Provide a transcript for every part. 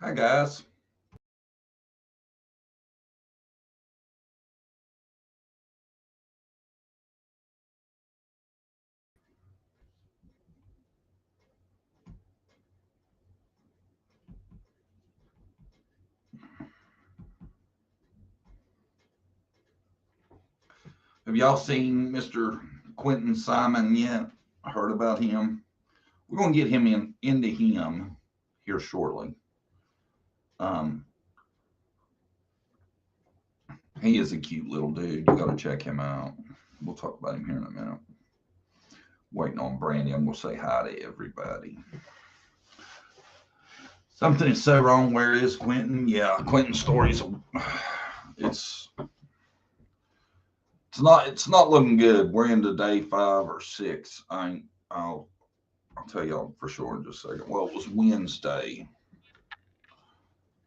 Hi, guys. Have y'all seen Mr. Quentin Simon yet? I heard about him. We're going to get him into him here shortly. He is a cute little dude. You got to check him out. We'll talk about him here in a minute. Waiting on Brandy. I'm going to say hi to everybody. Something is so wrong. Where is Quentin? Yeah, Quentin's stories. It's not looking good. We're into day 5 or 6. I'll tell y'all for sure in just a second. Well, it was Wednesday,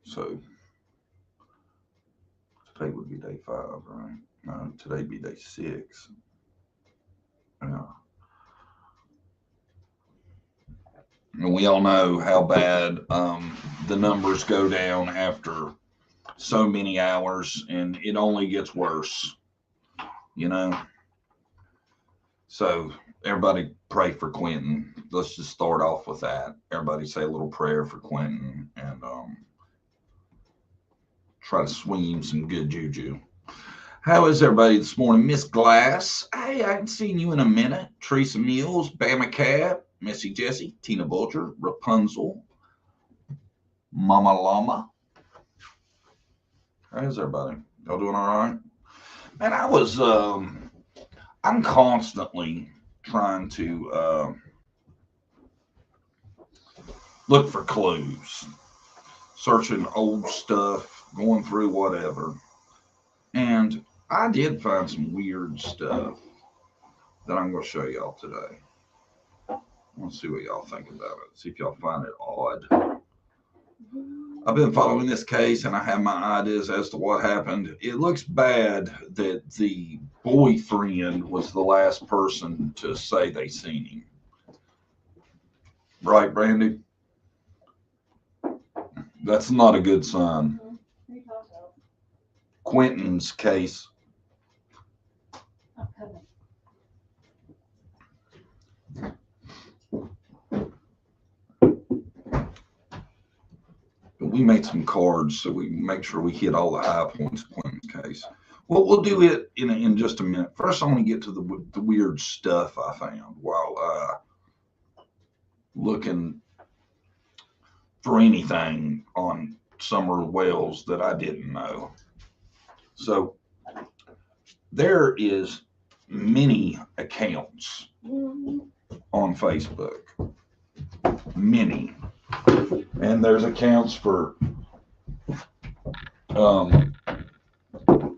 so today would be day 5, right? No, today be day 6. Yeah. And we all know how bad the numbers go down after so many hours, and it only gets worse, you know. So everybody pray for Quentin. Let's just start off with that. Everybody say a little prayer for Quentin and try to swing him some good juju. How is everybody this morning? Miss Glass. Hey, I haven't seen you in a minute. Teresa Mills, Bama Cat, Missy Jessie, Tina Vulture, Rapunzel, Mama Llama. How's everybody? Y'all doing all right? Man, I'm constantly trying to look for clues, searching old stuff, going through whatever. And I did find some weird stuff that I'm going to show y'all today. Let's see what y'all think about it. See if y'all find it odd. I've been following this case and I have my ideas as to what happened. It looks bad that the boyfriend was the last person to say they seen him. Right, Brandy? That's not a good sign. Quentin's case. We made some cards so we make sure we hit all the high points of Quentin's case. Well, we'll do it in just a minute. First, I want to get to the weird stuff I found while looking for anything on Summer Wells that I didn't know. So there is many accounts on Facebook. Many. And there's accounts for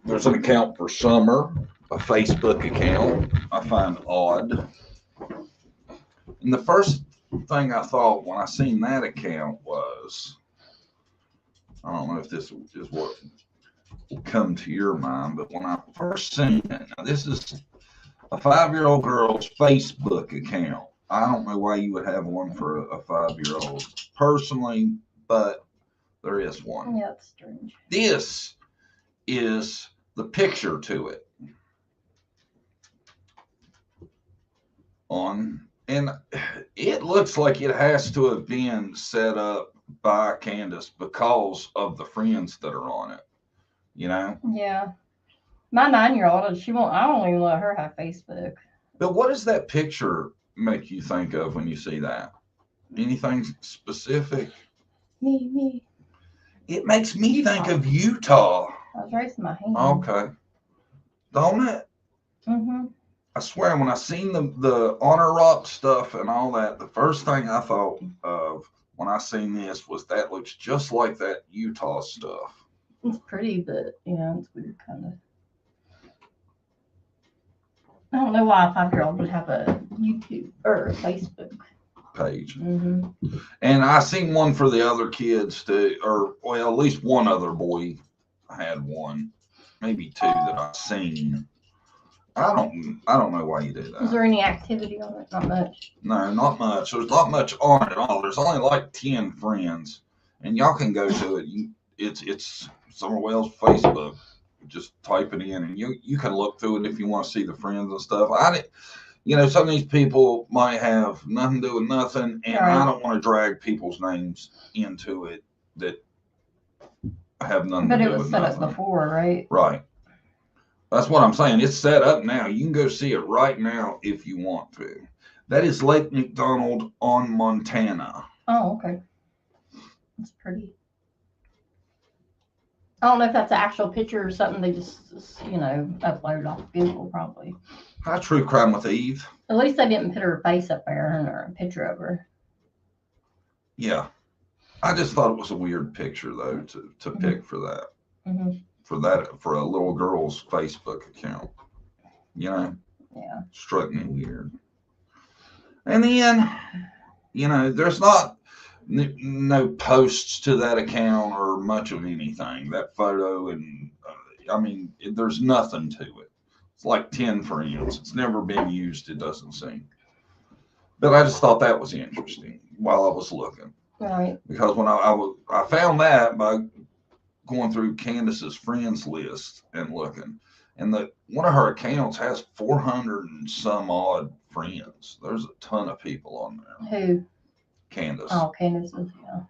there's an account for Summer, a Facebook account I find odd. And the first thing I thought when I seen that account was, I don't know if this is what will come to your mind, but when I first seen it, now this is a 5-year-old girl's Facebook account. I don't know why you would have one for a 5-year-old personally, but there is one. Yeah, it's strange. This is the picture to it and it looks like it has to have been set up by Candace because of the friends that are on it, you know? Yeah. My 9-year-old, I don't even let her have Facebook. But what does that picture make you think of when you see that? Anything specific? Me. It makes me think of Utah. I was raising my hand. Okay. Don't it? Mm-hmm. I swear, when I seen the Honor Rock stuff and all that, the first thing I thought of when I seen this was that looks just like that Utah stuff. It's pretty, but it's weird kind of. I don't know why a 5-year-old would have a YouTube or a Facebook page. Mm-hmm. And I seen one for the other kids too, or well, at least one other boy had one, maybe 2 that I've seen. I don't know why you do that. Is there any activity on it? Not much. No, not much. There's not much on it at all. There's only like 10 friends. and y'all can go to it. It's Summer Wells Facebook. Just type it in, and you can look through it if you want to see the friends and stuff. Some of these people might have nothing to do with nothing, and I don't want to drag people's names into it that have nothing to do with nothing. But it was set up before, right? Right. That's what I'm saying. It's set up now. You can go see it right now if you want to. That is Lake McDonald on Montana. Oh, okay. That's pretty. I don't know if that's an actual picture or something they just, uploaded off Google probably. Hi, True Crime with Eve. At least they didn't put her face up there or a picture of her. Yeah. I just thought it was a weird picture, though, to pick for that. Mm-hmm. For a little girl's Facebook account. Yeah. Struck me weird. And then, there's not no posts to that account or much of anything. That photo and, there's nothing to it. It's like 10 friends. It's never been used, it doesn't seem. But I just thought that was interesting while I was looking. Right. Because when I found that by going through Candace's friends list and looking, and one of her accounts has 400 and some odd friends. There's a ton of people on there. Who? Candace. Oh, Candace's, yeah.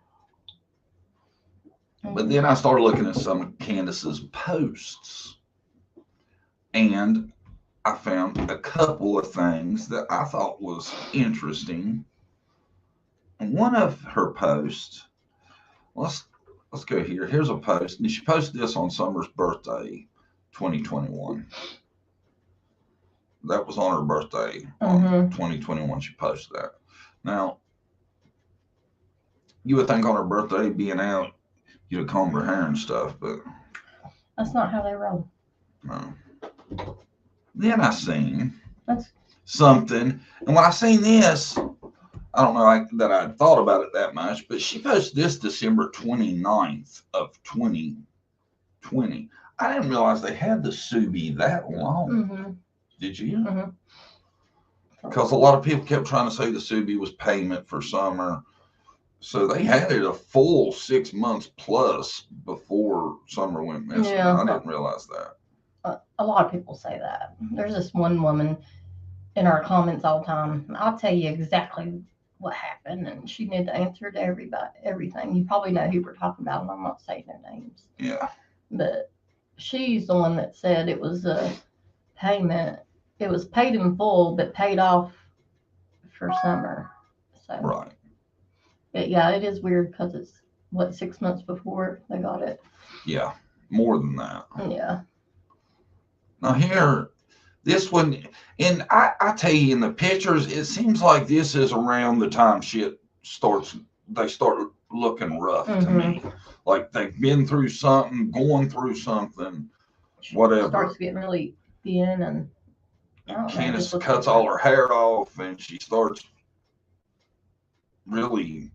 But then I started looking at some of Candace's posts, and I found a couple of things that I thought was interesting. And one of her posts, let's go here. Here's a post, and she posted this on Summer's birthday, 2021. That was on her birthday, on 2021. She posted that. Now, you would think on her birthday, being out, you'd comb her hair and stuff, but that's not how they roll. No. Then I seen something, and when I seen this, I don't know that I thought about it that much, but she posted this December 29th of 2020. I didn't realize they had the Subi that long. Mm-hmm. Did you? Mm-hmm. Because a lot of people kept trying to say the Subi was payment for Summer. So they had it a full 6 months plus before Summer went missing. Yeah. I didn't realize that. A lot of people say that. There's this one woman in our comments all the time. I'll tell you exactly what happened, and she knew the answer to everything. You probably know who we're talking about, and I'm not saying their names. Yeah. But she's the one that said it was a payment. It was paid in full, but paid off for Summer. So. Right. But yeah, it is weird because it's 6 months before they got it. Yeah, more than that. Yeah. Now here, this one, and I tell you, in the pictures, it seems like this is around the time they start looking rough to me. Like they've been through something, going through something, whatever. Starts getting really thin, and Candace cuts all her hair off, and she starts really,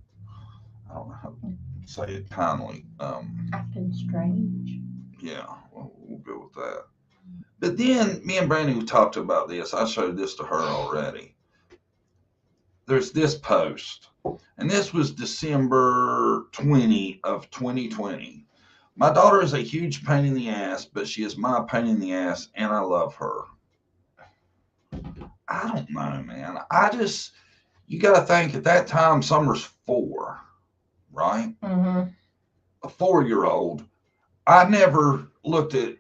I don't know how to say it kindly. Acting strange. Yeah, we'll go with that. But then me and Brandy talked about this. I showed this to her already. There's this post, and this was December 20 of 2020. My daughter is a huge pain in the ass, but she is my pain in the ass, and I love her. I don't know, man. You got to think at that time, Summer's 4, right? Mm-hmm. A 4-year-old. I never looked at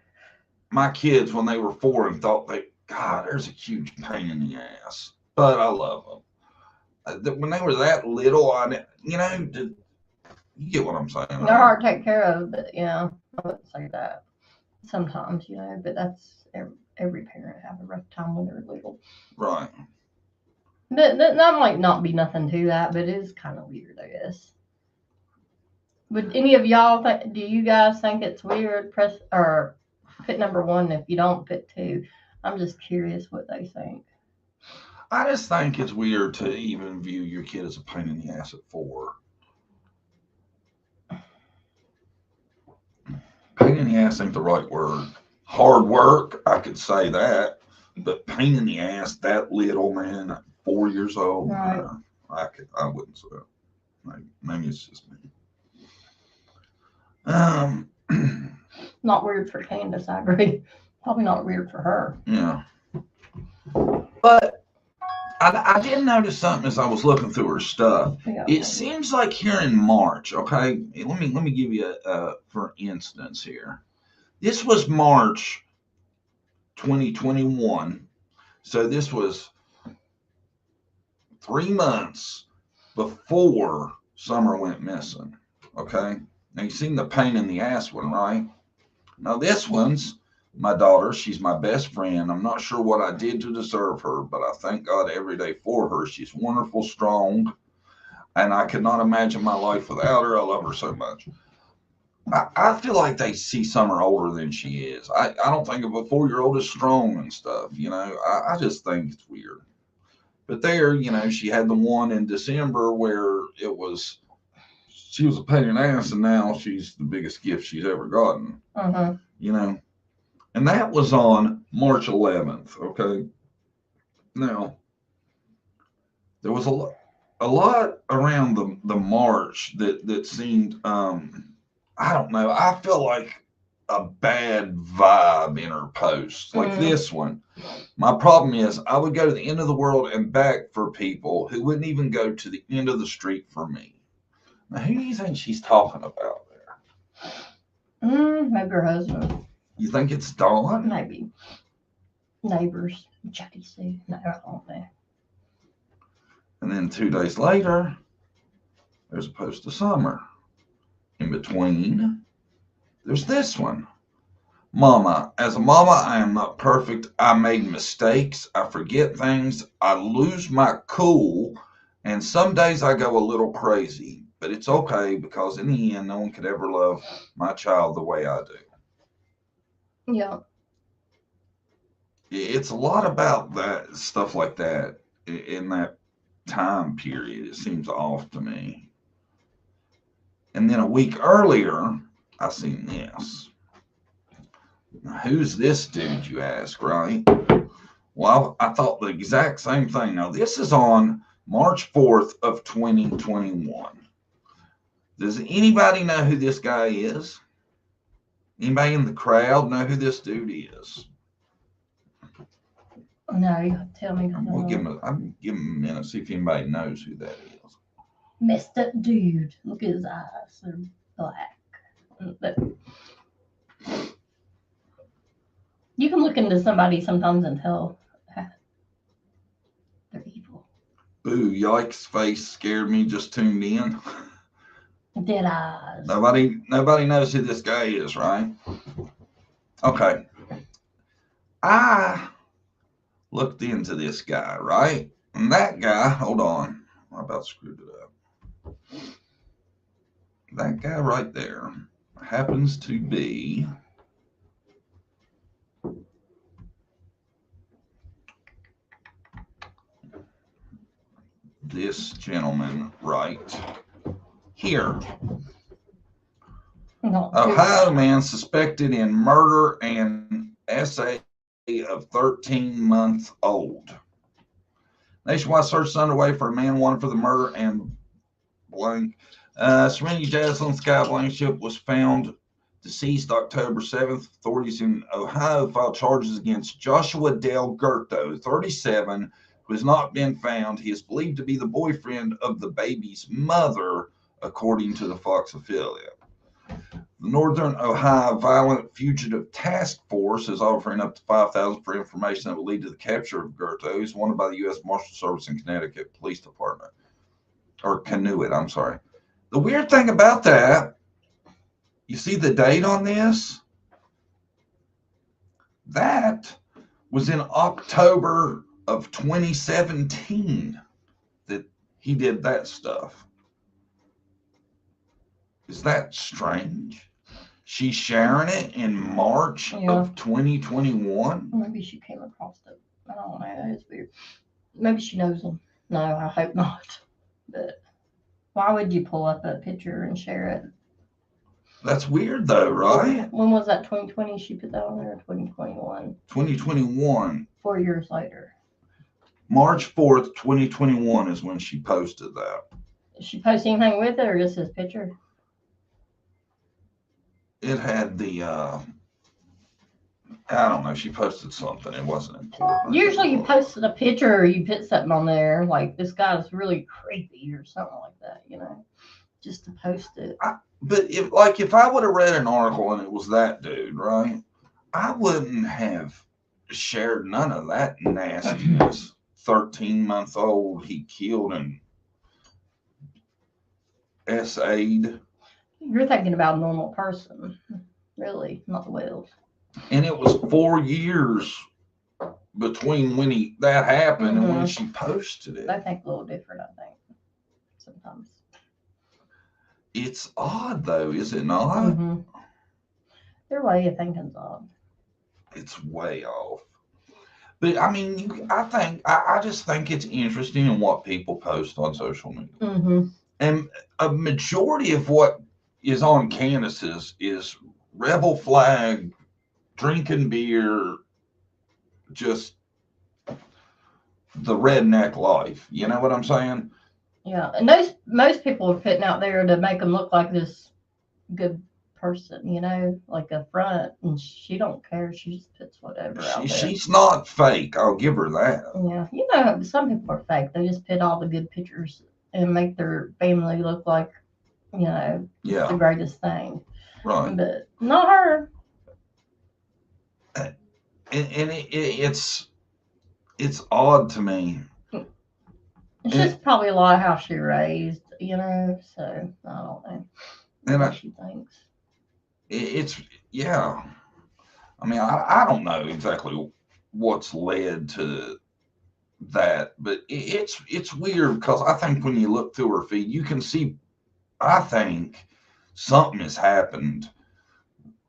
my kids when they were 4 and thought, God, there's a huge pain in the ass. But I love them. When they were that little, you get what I'm saying. They're hard to take care of, but yeah, I wouldn't say that. Sometimes, but that's every parent have a rough time when they're little. Right. That might not be nothing to that, but it is kind of weird, I guess. Would any of y'all do you guys think it's weird? Press or put number 1 if you don't put 2. I'm just curious what they think. I just think it's weird to even view your kid as a pain in the ass at 4. Pain in the ass ain't the right word. Hard work, I could say that, but pain in the ass that little, man, at 4 years old, right. I wouldn't say that. Maybe it's just me. Not weird for Candace, I agree. Probably not weird for her. Yeah. But I did notice something as I was looking through her stuff. Yeah. It seems like here in March, okay, let me give you for instance here. This was March 2021. So this was 3 months before Summer went missing. Okay. Now you seen the pain in the ass one, right? Now this one's my daughter. She's my best friend. I'm not sure what I did to deserve her, but I thank God every day for her. She's wonderful, strong, and I could not imagine my life without her. I love her so much. I feel like they see Summer older than she is. I don't think of a 4-year-old as strong and stuff. I just think it's weird. But there, she had the one in December where she was a pain in the ass, and now she's the biggest gift she's ever gotten. Uh-huh. And that was on March 11th. Okay. Now, there was a lot around the March that seemed, I don't know, I feel like a bad vibe in her posts, like this one. My problem is I would go to the end of the world and back for people who wouldn't even go to the end of the street for me. Now, who do you think she's talking about there? Maybe her husband. You think it's Dawn? Maybe. Neighbors. Check and see. No, I don't know. And then 2 days later, there's a post of Summer. In between, there's this one. Mama, as a mama, I am not perfect. I made mistakes. I forget things. I lose my cool. And some days I go a little crazy. But it's okay because in the end, no one could ever love my child the way I do. Yeah. It's a lot about that, stuff like that, in that time period. It seems off to me. And then a week earlier, I seen this. Now, who's this dude, you ask, right? Well, I thought the exact same thing. Now, this is on March 4th of 2021. Does anybody know who this guy is? Anybody in the crowd know who this dude is? No, you have to tell me. I'm gonna give him a minute, see if anybody knows who that is. Mr. Dude. Look at his eyes. They're black. You can look into somebody sometimes and tell they're evil. Boo, yikes, face scared me, just tuned in. Dead eyes. Nobody knows who this guy is, right? Okay. I looked into this guy, right? And that guy, hold on. I about screwed it up. That guy right there happens to be this gentleman right here. Ohio man suspected in murder and essay of 13-month-old. Nationwide search is underway for a man wanted for the murder and blank. Serenity Jaslyn Sky Blank ship was found deceased October 7th. Authorities in Ohio filed charges against Joshua Dale Gerto, 37, who has not been found. He is believed to be the boyfriend of the baby's mother, according to the Fox affiliate. The Northern Ohio Violent Fugitive Task Force is offering up to $5,000 for information that will lead to the capture of Gerto. He's wanted by the U.S. Marshal Service and Connecticut Police Department. Or Canoet, I'm sorry. The weird thing about that, you see the date on this? That was in October of 2017 that he did that stuff. Is that strange? She's sharing it in March of 2021. Maybe she came across it. I don't know. That is weird. Maybe she knows him. No, I hope not. But why would you pull up a picture and share it? That's weird though, right? When was that? 2020 she put that on there? 2021? 2021. 4 years later. March 4th, 2021 is when she posted that. Did she post anything with it or just his picture? it had the I don't know. She posted something. It wasn't important. Usually you posted a picture or you put something on there like this guy's really creepy or something like that, you know, just to post it. But if I would have read an article and it was that dude, right? I wouldn't have shared none of that nastiness. 13-month-old he killed and SA'd. You're thinking about a normal person, really, not the whales. And it was 4 years between when that happened and when she posted it. They think a little different, I think, sometimes. It's odd, though, is it not? Mm-hmm. Their way of thinking's odd. It's way off. But I mean, I just think it's interesting in what people post on social media. Mm-hmm. And a majority of what is on Candace's is rebel flag, drinking beer, just the redneck life. You know what I'm saying? Yeah, and most people are putting out there to make them look like this good person, you know, like a front, and she don't care. She just puts whatever out there. She's not fake. I'll give her that. Yeah, you know, some people are fake. They just put all the good pictures and make their family look like, you know, it's the greatest thing. Right. But not her. And it's odd to me. It's just probably a lot of how she raised, you know, so I don't know. What she thinks. It's, yeah. I mean, I don't know exactly what's led to that, but it's weird because I think when you look through her feed, you can see, I think something has happened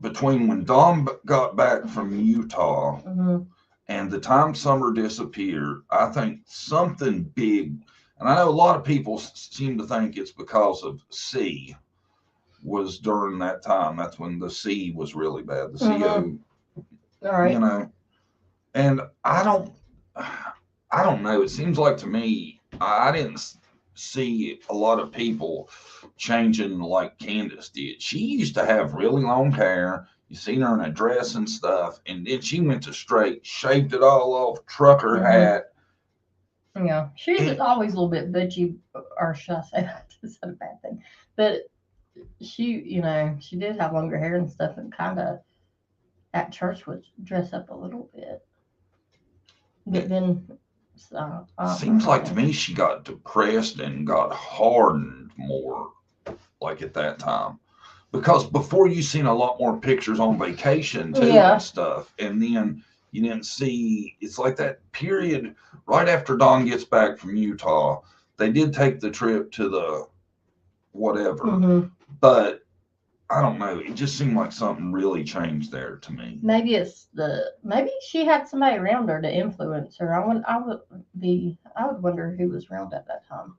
between when Dawn got back from Utah and the time Summer disappeared. I think something big, and I know a lot of people seem to think it's because of C was during that time. That's when the C was really bad. The CO, right. You know, and I don't know. It seems like to me, I didn't see a lot of people changing like Candace did. She used to have really long hair. You seen her in a dress and stuff, and then she went to straight, shaved it all off, trucker hat. Yeah, she's always a little bit butchy, or should I say that? It's not a bad thing, but she, you know, she did have longer hair and stuff, and kind of at church would dress up a little bit. But then, seems like to me she got depressed and got hardened more, like at that time, because before you seen a lot more pictures on vacation too and stuff, and then you didn't see. It's like that period right after Dawn gets back from Utah. They did take the trip to the whatever, but I don't know. It just seemed like something really changed there to me. Maybe maybe she had somebody around her to influence her. I would wonder who was around at that time.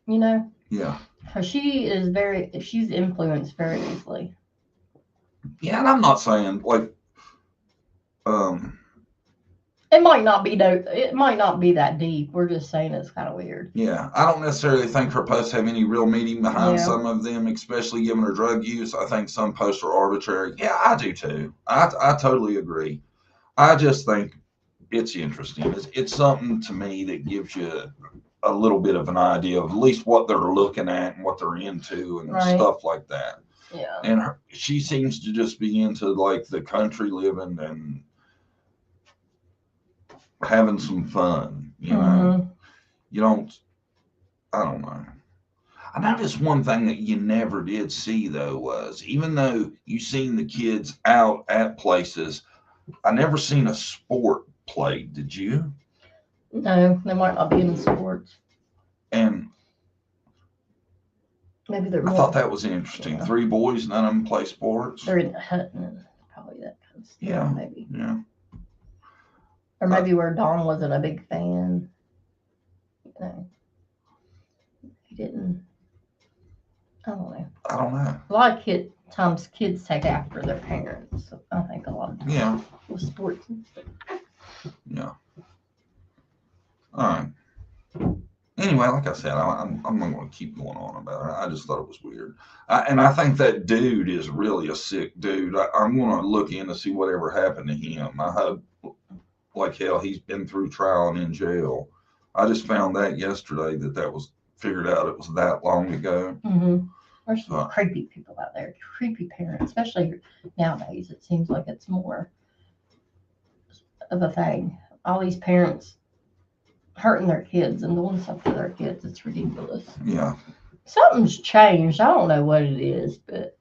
You know? Yeah. Because she's influenced very easily. Yeah, and I'm not saying like, it might not be that deep. We're just saying it's kind of weird. Yeah, I don't necessarily think her posts have any real meaning behind some of them, especially given her drug use. I think some posts are arbitrary. Yeah, I do too. I totally agree. I just think it's interesting. It's something to me that gives you a little bit of an idea of at least what they're looking at and what they're into and stuff like that. Yeah. And she seems to just be into like the country living and having some fun, you know. You don't, I don't know. I noticed one thing that you never did see though was, even though you seen the kids out at places, I never seen a sport played. Did you? No, they might not be in sports. And maybe they're I thought that was interesting. Yeah. 3 boys, none of them play sports. They're in the hunting and probably that kind of stuff. Yeah. Maybe. Yeah. Or maybe where Dawn wasn't a big fan. You know. He didn't. I don't know. I don't know. A lot of times kids take after their parents. So I think a lot of times. Yeah. With sports and stuff. Yeah. All right. Anyway, like I said, I'm not going to keep going on about it. I just thought it was weird. And I think that dude is really a sick dude. I'm going to look in to see whatever happened to him. I hope, like hell, he's been through trial and in jail. I just found that yesterday that was figured out it was that long ago. Mm-hmm. There's some creepy people out there, creepy parents, especially nowadays. It seems like it's more of a thing. All these parents hurting their kids and doing stuff to their kids. It's ridiculous. Yeah. Something's changed. I don't know what it is, but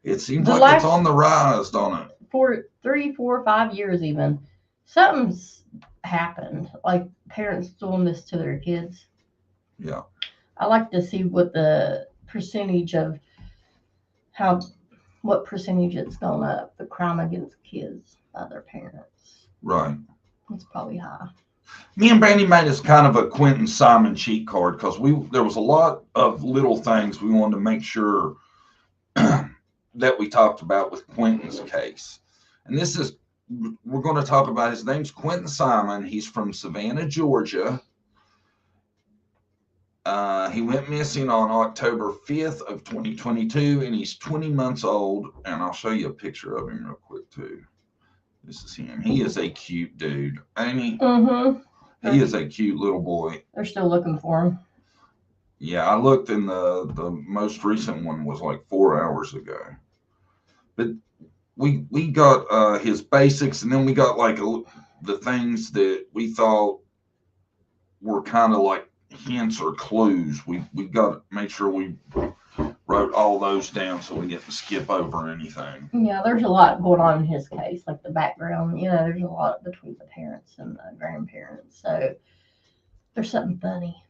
it seems like it's on the rise, don't it? For 3, 4, 5 years even, something's happened. Like parents doing this to their kids. Yeah. I like to see what the percentage of what percentage it's gone up, the crime against kids by their parents. Right. It's probably high. Me and Brandy made us kind of a Quentin Simon cheat card because there was a lot of little things we wanted to make sure that we talked about with Quentin's case. And we're going to talk about, his name's Quentin Simon. He's from Savannah, Georgia. He went missing on October 5th of 2022, and he's 20 months old. And I'll show you a picture of him real quick, too. This is him. He is a cute dude. Amy? Mm-hmm. He is a cute little boy. They're still looking for him. Yeah, I looked, and the most recent one was like 4 hours ago. But we got his basics, and then we got like the things that we thought were kind of like hints or clues. We got to make sure we wrote all those down so we didn't skip over anything. Yeah, there's a lot going on in his case, like the background. There's a lot between the parents and the grandparents. So there's something funny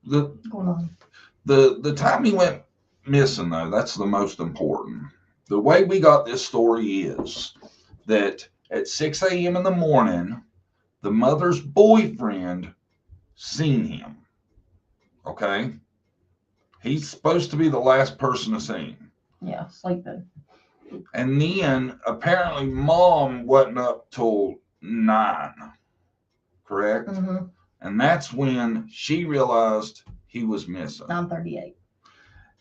going on. The time he went missing, though, that's the most important. The way we got this story is that at 6 a.m. in the morning, the mother's boyfriend seen him. Okay? He's supposed to be the last person to see him. Yeah, sleeping. And then apparently mom wasn't up till 9. Correct? Mm-hmm. And that's when she realized he was missing. 9:38.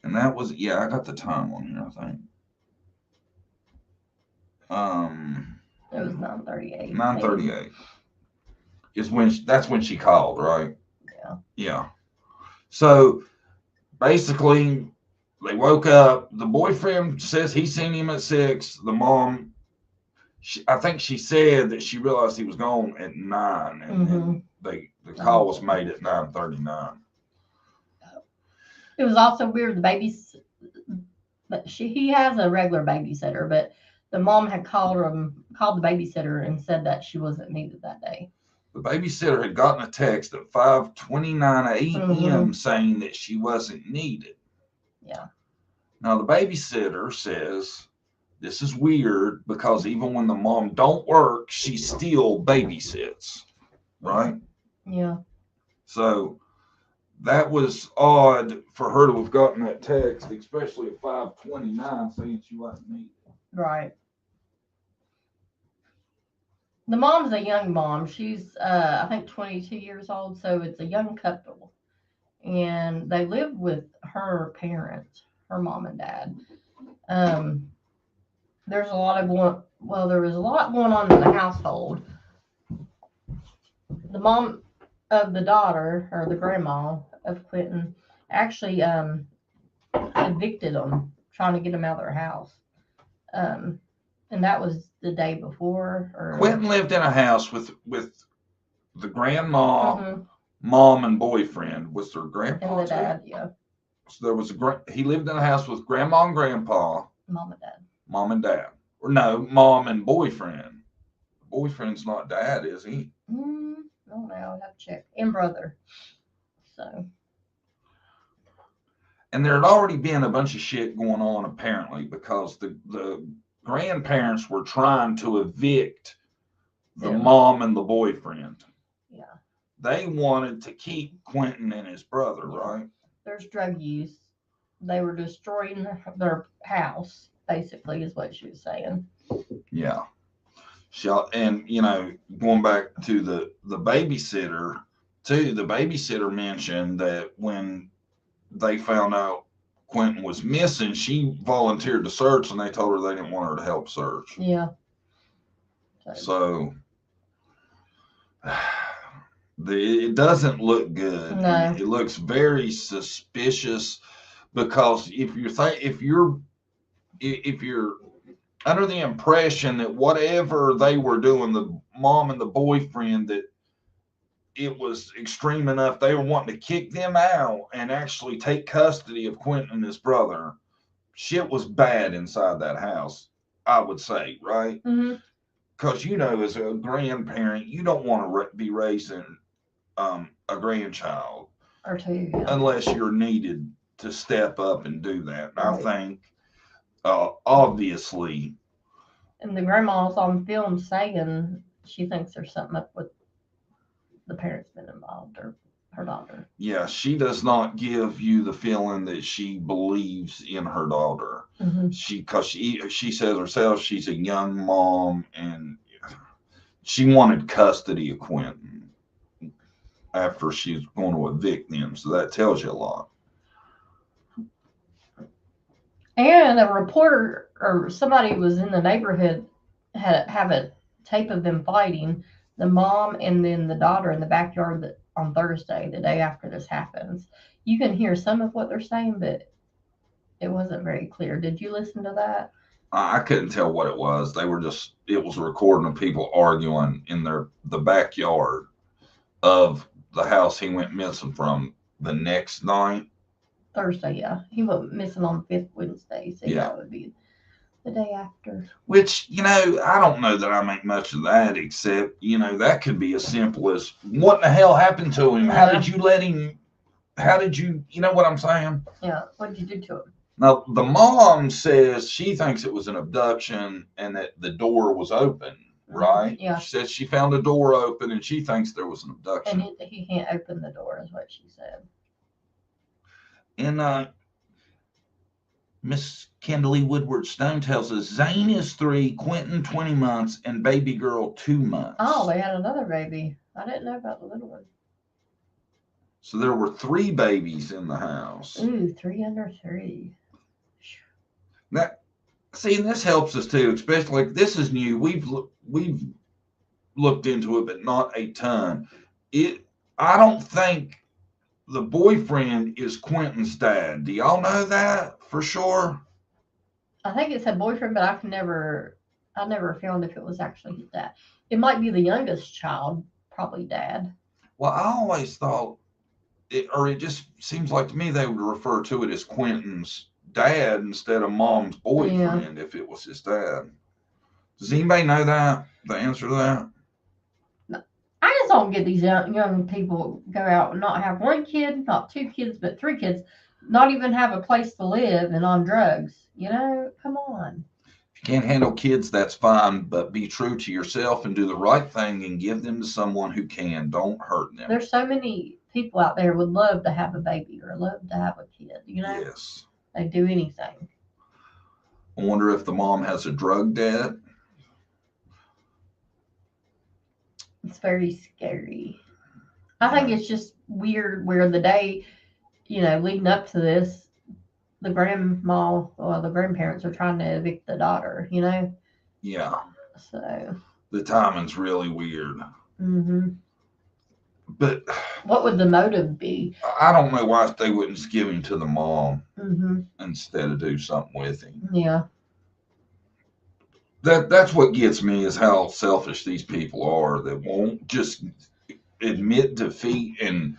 And that was, I got the time on here, I think. It was 9:38. 9:38 is that's when she called, right? Yeah. Yeah. So basically, they woke up. The boyfriend says he seen him at 6. The mom, I think she said that she realized he was gone at 9, and then the call was made at 9:39. It was also weird. The babies, but he has a regular babysitter, but the mom had called the babysitter and said that she wasn't needed that day. The babysitter had gotten a text at 5:29 a.m. saying that she wasn't needed. Yeah. Now the babysitter says this is weird because even when the mom don't work, she still babysits, right? Yeah. So that was odd for her to have gotten that text, especially at 5:29, saying she wasn't needed. Right. The mom's a young mom. She's, I think, 22 years old, so it's a young couple. And they live with her parents, her mom and dad. There was a lot going on in the household. The mom of the daughter, or the grandma of Quentin, actually evicted them, trying to get them out of their house. And that was the day before. Quentin lived in a house with the grandma, mom, and boyfriend. Was their grandpa? And the dad, yeah. So there was he lived in a house with grandma and grandpa. Mom and dad. Mom and dad. Or no, mom and boyfriend. Boyfriend's not dad, is he? I don't know. I'll have to check. And brother. So. And there had already been a bunch of shit going on, apparently, because the grandparents were trying to evict the mom and the boyfriend. Yeah. They wanted to keep Quentin and his brother, right? There's drug use. They were destroying their house, basically, is what she was saying. Yeah. And, going back to the babysitter, too, the babysitter mentioned that when they found out Quentin was missing, she volunteered to search, and they told her they didn't want her to help search. Yeah. So it doesn't look good. No. It looks very suspicious because if you're under the impression that whatever they were doing, the mom and the boyfriend, that it was extreme enough they were wanting to kick them out and actually take custody of Quentin and his brother, shit was bad inside that house, I would say, right? Because as a grandparent, you don't want to be raising a grandchild or two, yeah. unless you're needed to step up and do that. And Right. I think obviously, and the grandma's on film saying she thinks there's something up with the parents been involved, or her daughter. Yeah, she does not give you the feeling that she believes in her daughter. Because she says herself she's a young mom, and she wanted custody of Quentin after she's going to evict them, so that tells you a lot. And a reporter or somebody was in the neighborhood have a tape of them fighting, the mom and then the daughter in the backyard on Thursday, the day after this happens. You can hear some of what they're saying, but it wasn't very clear. Did you listen to that? I couldn't tell what it was. It was a recording of people arguing in the backyard of the house he went missing from the next night. Thursday, yeah. He went missing on 5th Wednesday, so Yeah. that would be the day after. Which, I don't know that I make much of that, except, that could be as simple as, what the hell happened to him? How did you you know what I'm saying? Yeah, what did you do to him? Now, the mom says she thinks it was an abduction and that the door was open, right? Yeah. She says she found a door open and she thinks there was an abduction. And he can't open the door, is what she said. And Miss Kimberly Woodward Stone tells us Zane is 3, Quentin 20 months, and baby girl 2 months. Oh, they had another baby. I didn't know about the little one. So there were 3 babies in the house. Ooh, 3 under 3. Now, see, and this helps us too, especially this is new. We've looked into it, but not a ton. I don't think the boyfriend is Quentin's dad. Do y'all know that for sure? I think it said boyfriend, but I never found if it was actually his dad. It might be the youngest child, probably dad. Well, I always thought, it just seems like to me they would refer to it as Quentin's dad instead of mom's boyfriend if it was his dad. Does anybody know the answer to that? I just don't get these young people go out and not have 1 kid, not 2 kids, but 3 kids, not even have a place to live and on drugs. Come on. If you can't handle kids, that's fine, but be true to yourself and do the right thing and give them to someone who can. Don't hurt them. There's so many people out there would love to have a baby or love to have a kid. Yes. They'd do anything. I wonder if the mom has a drug debt. It's very scary. I think it's just weird where the day, leading up to this, the grandparents are trying to evict the daughter, Yeah. So. The timing's really weird. But what would the motive be? I don't know why they wouldn't just give him to the mom instead of do something with him. Yeah. That's what gets me, is how selfish these people are that won't just admit defeat and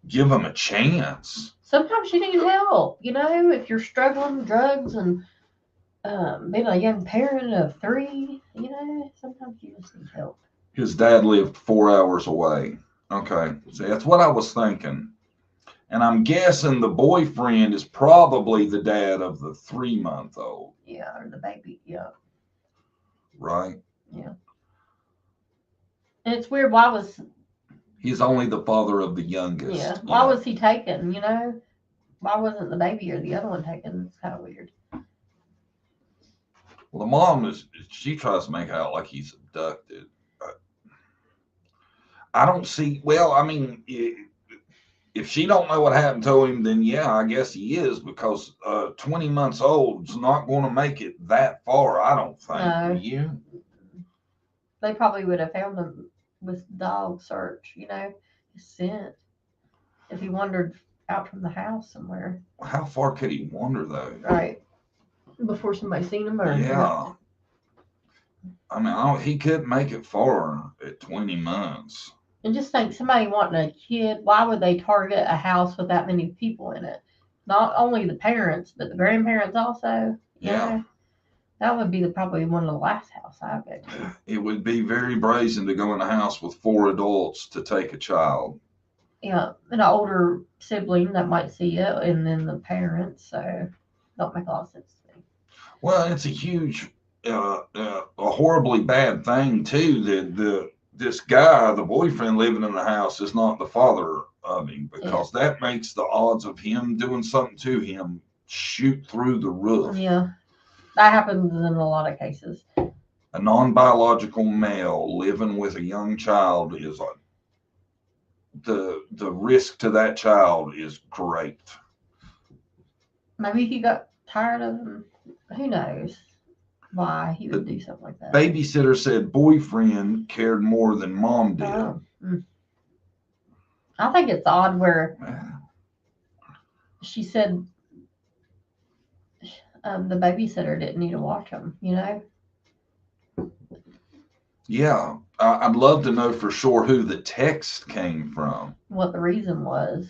give them a chance. Sometimes you need help, if you're struggling with drugs and being a young parent of 3, sometimes you just need help. His dad lived 4 hours away. Okay, see, that's what I was thinking. And I'm guessing the boyfriend is probably the dad of the 3-month-old. Yeah, or the baby, yeah. Right? Yeah. And it's weird, he's only the father of the youngest. Yeah. Why was he taken, Why wasn't the baby or the other one taken? It's kind of weird. Well, the mom she tries to make it out like he's abducted. I don't see. Well, I mean, if she don't know what happened to him, then yeah, I guess he is, because 20 months old is not going to make it that far. I don't think. No. Do you? They probably would have found him with dog search, his scent, if he wandered out from the house somewhere. How far could he wander though? Right. Before somebody seen him, or Yeah. I mean, he could make it far at 20 months. And just think, somebody wanting a kid, why would they target a house with that many people in it? Not only the parents, but the grandparents also. Yeah. That would be probably one of the last house I would go to. It would be very brazen to go in a house with 4 adults to take a child. Yeah, and an older sibling that might see it, and then the parents. So, don't make a lot of sense to me. Well, it's a huge, a horribly bad thing too. That this guy, the boyfriend living in the house, is not the father of him, because that makes the odds of him doing something to him shoot through the roof. Yeah, that happens in a lot of cases. A non-biological male living with a young child is the risk to that child is great. Maybe he got tired of him. Who knows why he would do something like that. Babysitter said boyfriend cared more than mom did. Oh. I think it's odd where she said the babysitter didn't need to watch him, Yeah, I'd love to know for sure who the text came from. What the reason was.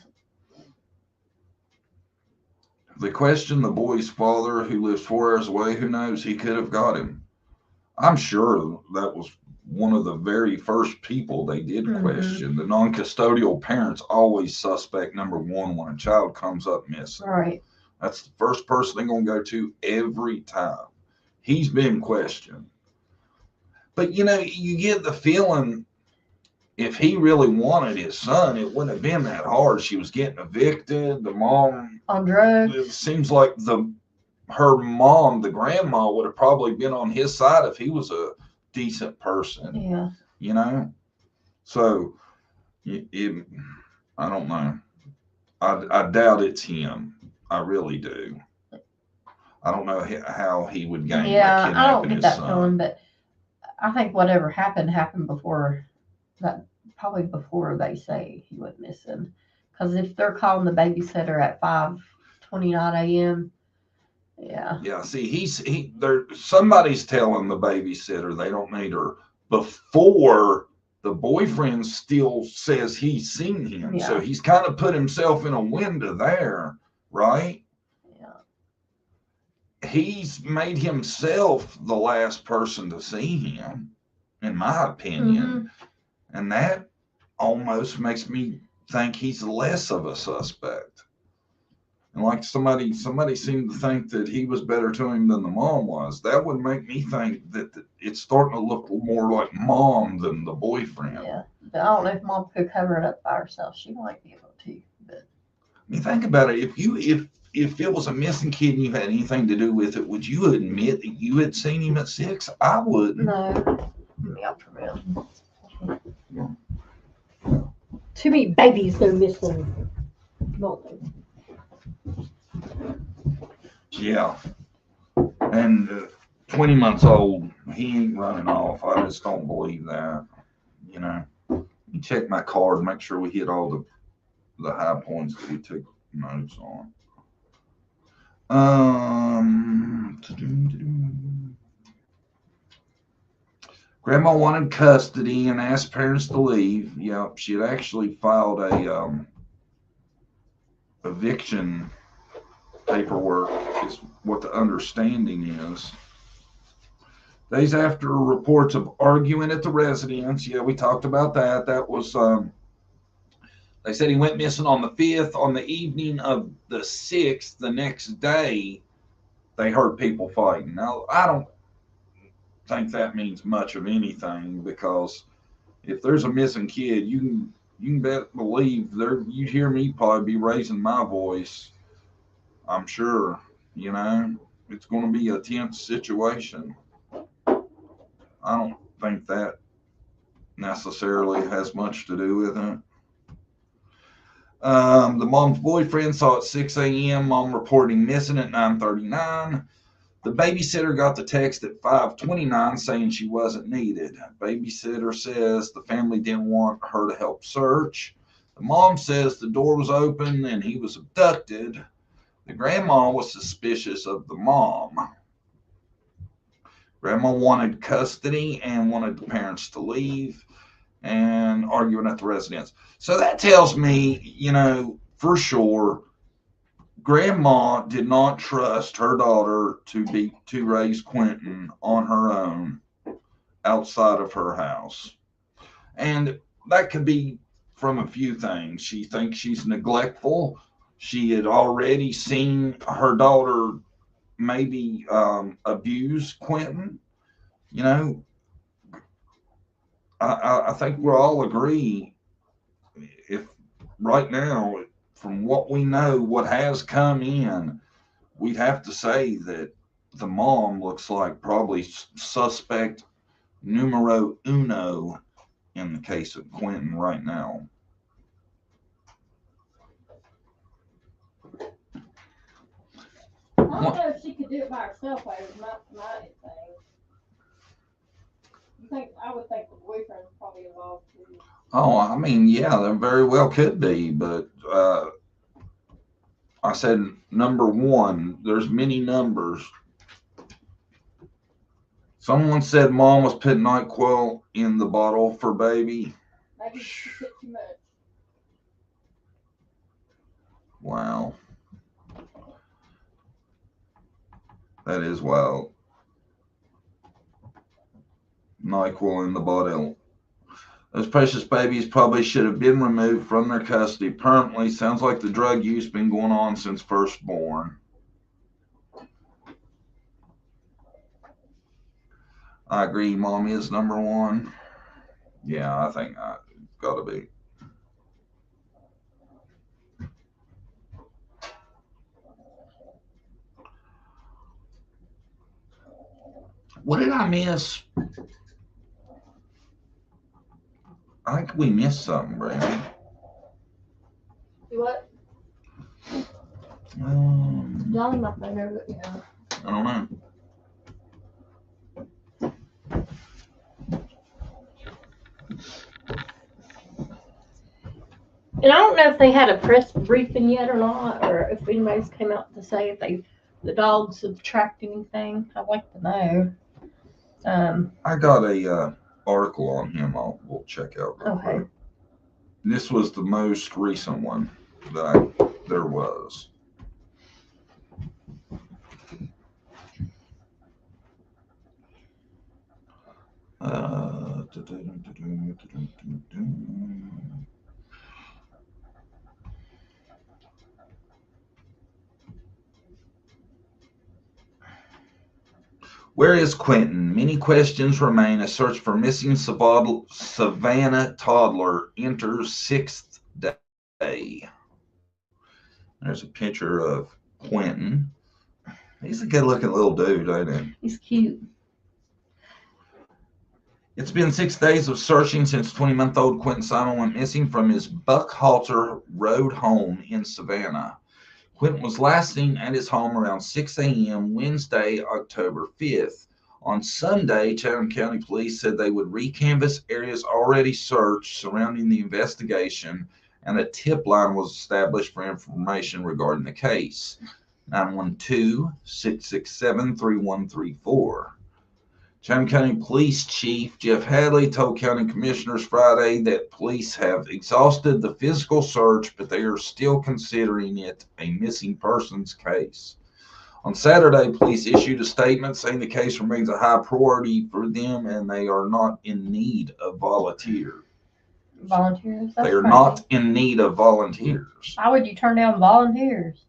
The question, the boy's father, who lives 4 hours away, who knows? He could have got him. I'm sure that was one of the very first people they did question. The non-custodial parents always suspect number one when a child comes up missing. Right. That's the first person they're going to go to every time. He's been questioned. But, you get the feeling if he really wanted his son, it wouldn't have been that hard. She was getting evicted. The mom on drugs. It seems like her mom, the grandma, would have probably been on his side if he was a decent person. Yeah. So I don't know. I doubt it's him. I really do. I don't know how he would gain. Yeah, I don't get that feeling, but I think whatever happened before that, probably before they say he went missing. Because if they're calling the babysitter at 5:29 a.m., yeah. Yeah, see, somebody's telling the babysitter they don't need her before the boyfriend still says he's seen him. Yeah. So he's kind of put himself in a window there, right? Yeah. He's made himself the last person to see him, in my opinion. And that almost makes me think he's less of a suspect. And like somebody seemed to think that he was better to him than the mom was. That would make me think that it's starting to look more like mom than the boyfriend. Yeah, but I don't know if mom could cover it up by herself. She might be able to. But I mean, think about it. If it was a missing kid and you had anything to do with it, would you admit that you had seen him at 6? I wouldn't. No. Yeah, for real. Too many babies go missing. Yeah. And 20 months old, he ain't running off. I just don't believe that. You check my card, make sure we hit all the high points that we took notes on. Grandma wanted custody and asked parents to leave. Yep, she had actually filed a eviction paperwork, is what the understanding is. Days after reports of arguing at the residence, yeah, we talked about that. That was, they said he went missing on the 5th. On the evening of the 6th, the next day, they heard people fighting. Now, I don't think that means much of anything, because if there's a missing kid, you can believe you'd hear me probably be raising my voice. I'm sure, it's going to be a tense situation. I don't think that necessarily has much to do with it. The mom's boyfriend saw at 6 a.m. Mom reporting missing at 9:39. The babysitter got the text at 5:29 saying she wasn't needed. Babysitter says the family didn't want her to help search. The mom says the door was open and he was abducted. The grandma was suspicious of the mom. Grandma wanted custody and wanted the parents to leave and arguing at the residence. So that tells me, for sure, Grandma did not trust her daughter to raise Quentin on her own outside of her house. And that could be from a few things. She thinks she's neglectful. She had already seen her daughter maybe abuse Quentin. I think we'll all agree, if right now, from what we know, what has come in, we'd have to say that the mom looks like probably suspect numero uno in the case of Quentin right now. I don't know if she could do it by herself. I was not my thing. I would think the boyfriend's probably involved too. Oh, I mean, yeah, there very well could be, but I said number one. There's many numbers. Someone said mom was putting NyQuil in the bottle for baby. Maybe she took too much. Wow. That is wild. NyQuil in the bottle. Those precious babies probably should have been removed from their custody permanently. Sounds like the drug use been going on since first born. I agree, mom is number one. Yeah, I think I gotta be. What did I miss? I think we missed something, Brandon. What? Y'all my finger, yeah. I don't know. And I don't know if they had a press briefing yet or not, or if anybody's came out to say if the dogs have tracked anything. I'd like to know. I got a article on him. We'll check out. Okay. Quick. This was the most recent one that there was. Where is Quentin? Many questions remain. A search for missing Savannah toddler enters sixth day. There's a picture of Quentin. He's a good-looking little dude, ain't he? He's cute. It's been 6 days of searching since 20-month-old Quentin Simon went missing from his Buckhalter Road home in Savannah. Quentin was last seen at his home around 6 a.m. Wednesday, October 5th. On Sunday, Chatham County Police said they would recanvass areas already searched surrounding the investigation, and a tip line was established for information regarding the case. 912-667-3134. Chatham County Police Chief Jeff Hadley told county commissioners Friday that police have exhausted the physical search, but they are still considering it a missing persons case. On Saturday, police issued a statement saying the case remains a high priority for them and they are not in need of volunteers. Volunteers? They are not in need of volunteers. How would you turn down volunteers?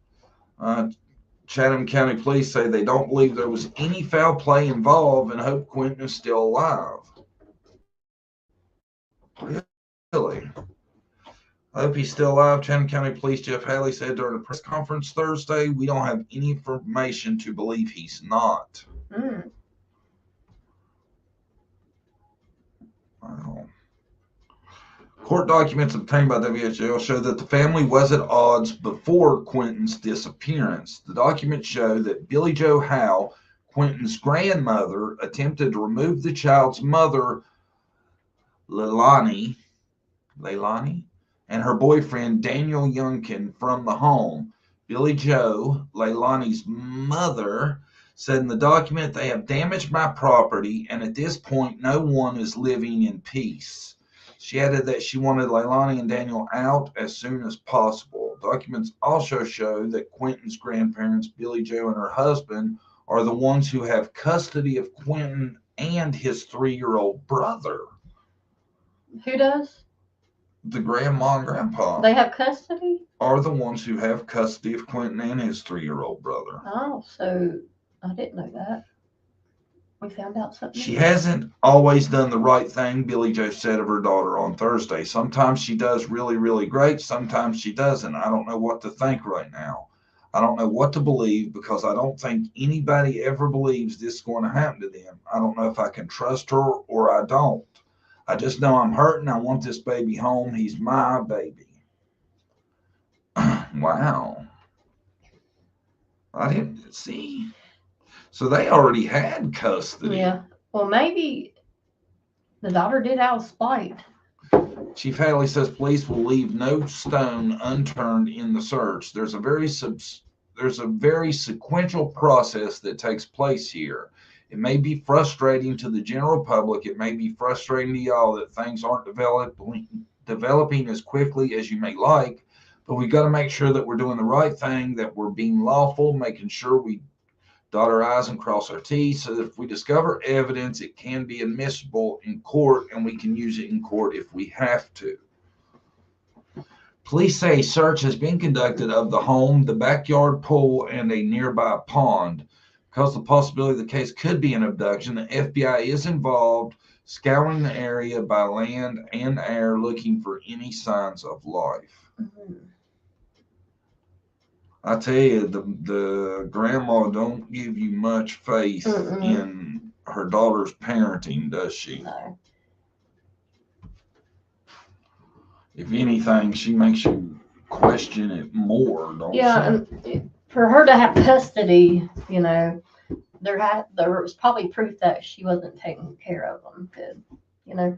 Chatham County Police say they don't believe there was any foul play involved and hope Quentin is still alive. Really? I hope he's still alive. Chatham County Police Jeff Hadley said during a press conference Thursday, we don't have any information to believe he's not. Wow. Court documents obtained by WHL show that the family was at odds before Quentin's disappearance. The documents show that Billie Joe Howe, Quentin's grandmother, attempted to remove the child's mother, Leilani, and her boyfriend, Daniel Youngkin, from the home. Billie Joe, Leilani's mother, said in the document, "They have damaged my property, and at this point, no one is living in peace." She added that she wanted Leilani and Daniel out as soon as possible. Documents also show that Quentin's grandparents, Billie Joe and her husband, are the ones who have custody of Quentin and his 3-year-old brother. Who does? The grandma and grandpa They have custody? are the ones who have custody of Quentin and his 3-year-old brother. Oh, so I didn't know that. We found out something. She hasn't always done the right thing, Billie Joe said of her daughter on Thursday. Sometimes she does really, really great. Sometimes she doesn't. I don't know what to think right now. I don't know what to believe because I don't think anybody ever believes this is going to happen to them. I don't know if I can trust her or I don't. I just know I'm hurting. I want this baby home. He's my baby. Wow. I didn't see. So they already had custody. Yeah. Well, maybe the daughter did out of spite. Chief Haley says police will leave no stone unturned in the search. There's a very sequential process that takes place here. It may be frustrating to the general public. It may be frustrating to y'all that things aren't developing as quickly as you may like, but we've got to make sure that we're doing the right thing, that we're being lawful, making sure we dot our I's and cross our T's, so that if we discover evidence, it can be admissible in court and we can use it in court if we have to. Police say a search has been conducted of the home, the backyard pool, and a nearby pond. Because the possibility of the case could be an abduction, the FBI is involved, scouring the area by land and air, looking for any signs of life. Mm-hmm. I tell you, the grandma don't give you much faith in her daughter's parenting, does she? No. If anything, she makes you question it more, don't she? Yeah, and for her to have custody, you know, there was probably proof that she wasn't taking care of them good, you know.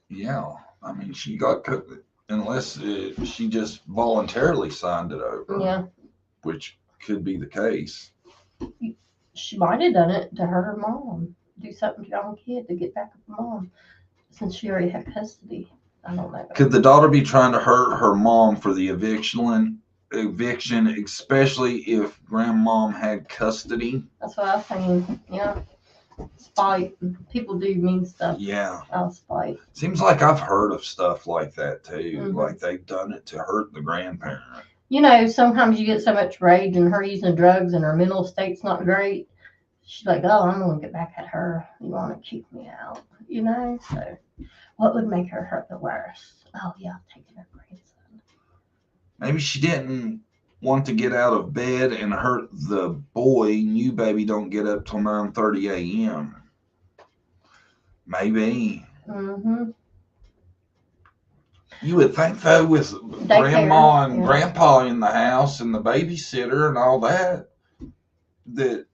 Yeah, I mean, she got unless she just voluntarily signed it over. Yeah. Which could be the case. She might have done it to hurt her mom, do something to her own kid to get back at the mom, since she already had custody. I don't know. Could the daughter be trying to hurt her mom for the eviction, especially if grandmom had custody? That's what I was saying. Yeah. Spite. People do mean stuff. Yeah. Out of spite. Seems like I've heard of stuff like that too. Mm-hmm. Like they've done it to hurt the grandparent. You know, sometimes you get so much rage and her using drugs and her mental state's not great. She's like, oh, I'm going to get back at her. You want to keep me out, you know? So what would make her hurt the worst? Oh, yeah, taking her grandson. Maybe she didn't want to get out of bed and hurt the boy. New baby don't get up till 9:30 a.m. Maybe. Mm-hmm. You would think, though, with grandma and grandpa in the house and the babysitter and all that, that,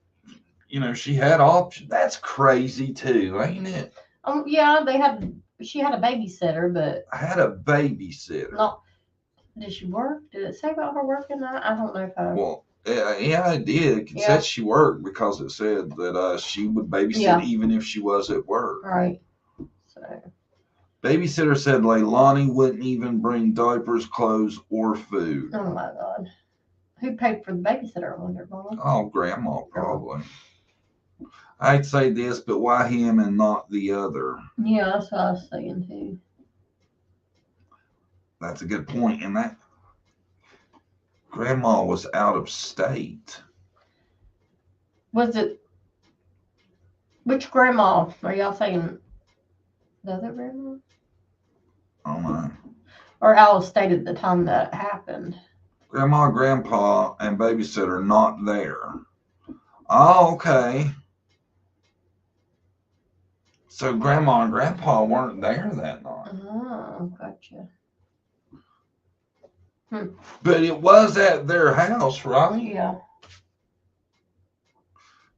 you know, she had options. That's crazy, too, ain't it? Yeah, she had a babysitter, but... I had a babysitter. No, did she work? Did it say about her working? I don't know if I... Well, yeah, it did. It said she worked because it said that she would babysit even if she was at work. Right. So... Babysitter said Leilani wouldn't even bring diapers, clothes, or food. Oh, my God. Who paid for the babysitter, I wonder, Mama? Oh, Grandma, probably. I'd say this, but why him and not the other? Yeah, that's what I was saying, too. That's a good point. And that Grandma was out of state. Was it... Which grandma are y'all saying? The other grandma? Oh, my. Or out of state at the time that happened? Grandma, Grandpa, and babysitter not there. Oh, okay. So Grandma and Grandpa weren't there that night. Oh, gotcha. But it was at their house, right? Yeah.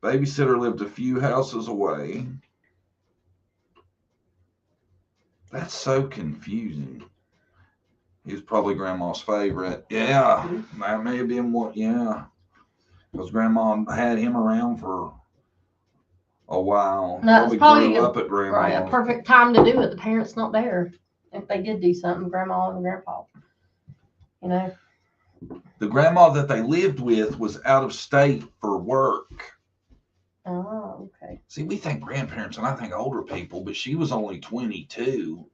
Babysitter lived a few houses away. That's so confusing. He was probably Grandma's favorite. Yeah, that may have been what, yeah. Because Grandma had him around for a while. That's probably grew up at Grandma's. Right, a perfect time to do it. The parents not there. If they did do something, Grandma and Grandpa. You know? The grandma that they lived with was out of state for work. Oh, okay. See, we think grandparents and I think older people, but she was only 22.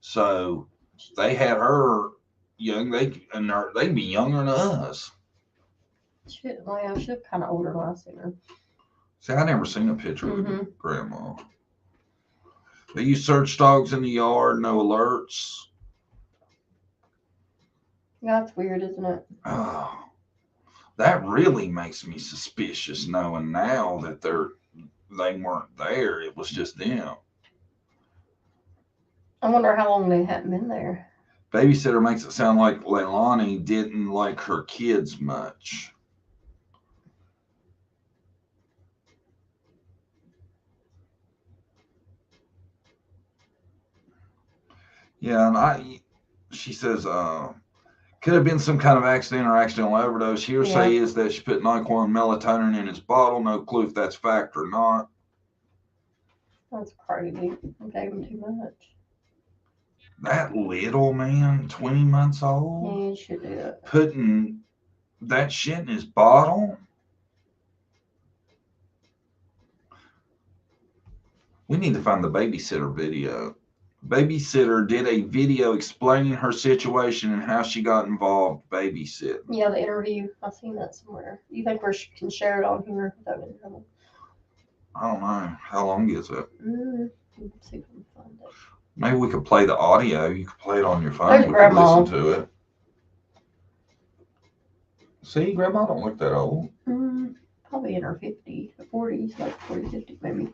So they had her young. They'd be younger than us. Shit, well, she's kind of older than I seen her. See, I never seen a picture of Grandma. They used search dogs in the yard, no alerts. Yeah, that's weird, isn't it? Oh, that really makes me suspicious, knowing now that they weren't there. It was just them. I wonder how long they hadn't been there. Babysitter makes it sound like Leilani didn't like her kids much. Yeah, and she says, could have been some kind of accident or accidental overdose. Hearsay is that she put Nyquil and melatonin in his bottle. No clue if that's fact or not. That's crazy. I gave him too much. That little man, 20 months old, Yeah, you should do it. Putting that shit in his bottle. We need to find the babysitter video. Babysitter did a video explaining her situation and how she got involved babysitting. Yeah, the interview. I've seen that somewhere. You think we can share it on here without any trouble? I don't know. How long is it? Let's see if we can find it. Maybe we could play the audio. You could play it on your phone. There's We Grandma. could listen to it. See, Grandma don't look that old. Probably in her 50s, 40s, like 40, 50 maybe.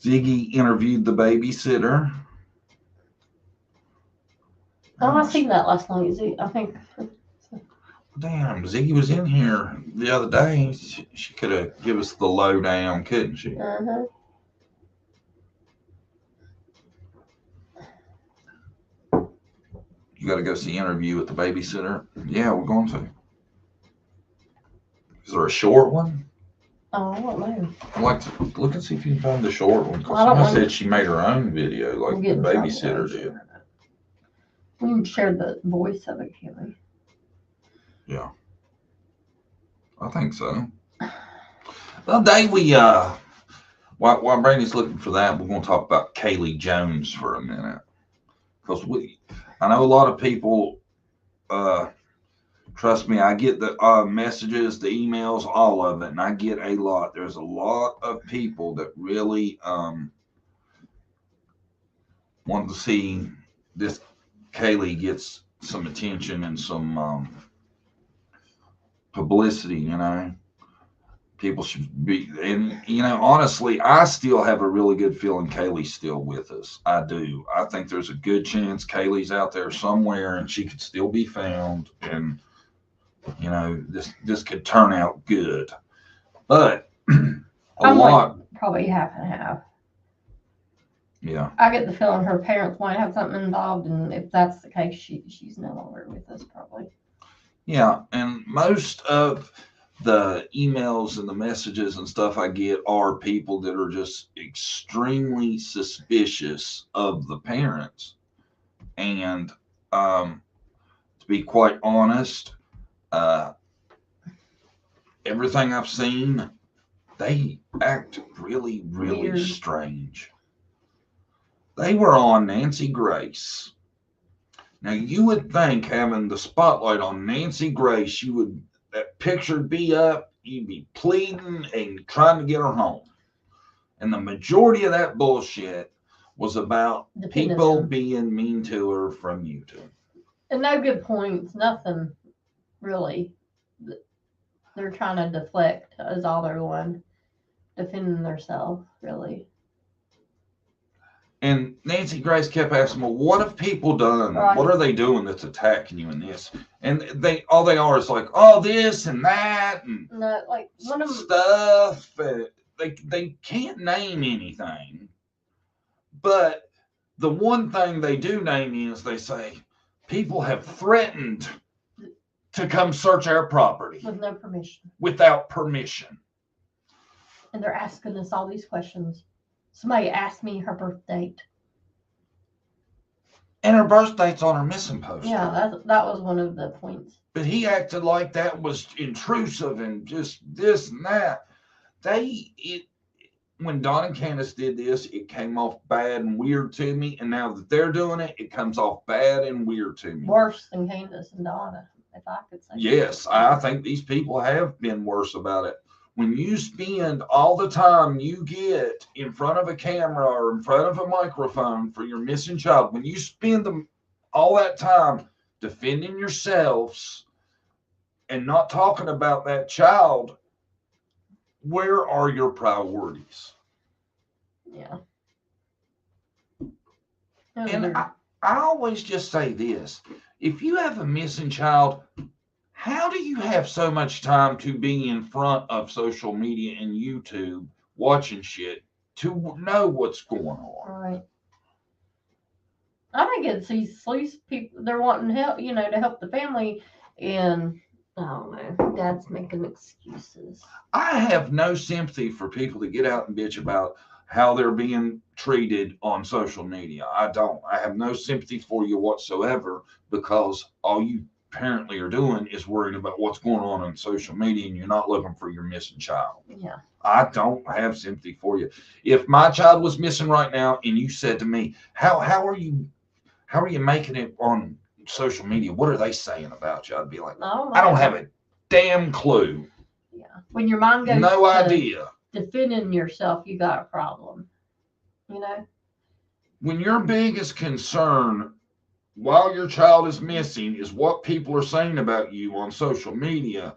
Ziggy interviewed the babysitter. Oh, I seen that last night. I think. Damn, Ziggy was in here the other day. She could have given us the lowdown, couldn't she? Uh-huh. You got to go see interview with the babysitter? Yeah, we're going to. Is there a short one? Oh, I don't know. I'd like to look and see if you can find the short one. Because someone said she made her own video, like the babysitter did. We can share the voice of it, can't we? Yeah. I think so. The day while Brandy's looking for that, we're going to talk about Kaylee Jones for a minute. Because I know a lot of people, trust me, I get the messages, the emails, all of it, and I get a lot. There's a lot of people that really want to see this Kaylee gets some attention and some publicity, you know. People should be, and you know, honestly, I still have a really good feeling Kaylee's still with us. I do. I think there's a good chance Kaylee's out there somewhere and she could still be found, and you know, this could turn out good. But probably half and half. Yeah. I get the feeling her parents might have something involved, and if that's the case, she's no longer with us, probably. Yeah, and most of the emails and the messages and stuff I get are people that are just extremely suspicious of the parents. And to be quite honest, everything I've seen, they act really, really weird. Strange. They were on Nancy Grace. Now, you would think having the spotlight on Nancy Grace, that picture would be up, you'd be pleading and trying to get her home. And the majority of that bullshit was about people being mean to her from YouTube. And no good points, nothing really. They're trying to deflect is all they're doing, defending themselves, really. And Nancy Grace kept asking, well, what have people done? Right. What are they doing that's attacking you in this? And all they are is like, oh, this and that and No, like one of them, stuff. They can't name anything. But the one thing they do name is they say, people have threatened to come search our property with no permission. without permission. And they're asking us all these questions. Somebody asked me her birth date. And her birth date's on her missing poster. Yeah, that was one of the points. But he acted like that was intrusive and just this and that. When Don and Candace did this, it came off bad and weird to me. And now that they're doing it, it comes off bad and weird to me. Worse than Candace and Donna, if I could say. Yes, I think these people have been worse about it. When you spend all the time you get in front of a camera or in front of a microphone for your missing child, when you spend all that time defending yourselves and not talking about that child, where are your priorities? Yeah. And I always just say this. If you have a missing child, how do you have so much time to be in front of social media and YouTube watching shit to know what's going on? Right. I think it's these people, they're wanting help, to help the family, and I don't know, Dad's making excuses. I have no sympathy for people that get out and bitch about how they're being treated on social media. I don't. I have no sympathy for you whatsoever, because all you apparently are doing is worrying about what's going on social media, and you're not looking for your missing child. Yeah. I don't have sympathy for you. If my child was missing right now and you said to me, how are you making it on social media? What are they saying about you? I'd be like, I don't have a damn clue. Yeah. When your mind goes no idea. Defending yourself, you got a problem. When your biggest concern while your child is missing is what people are saying about you on social media,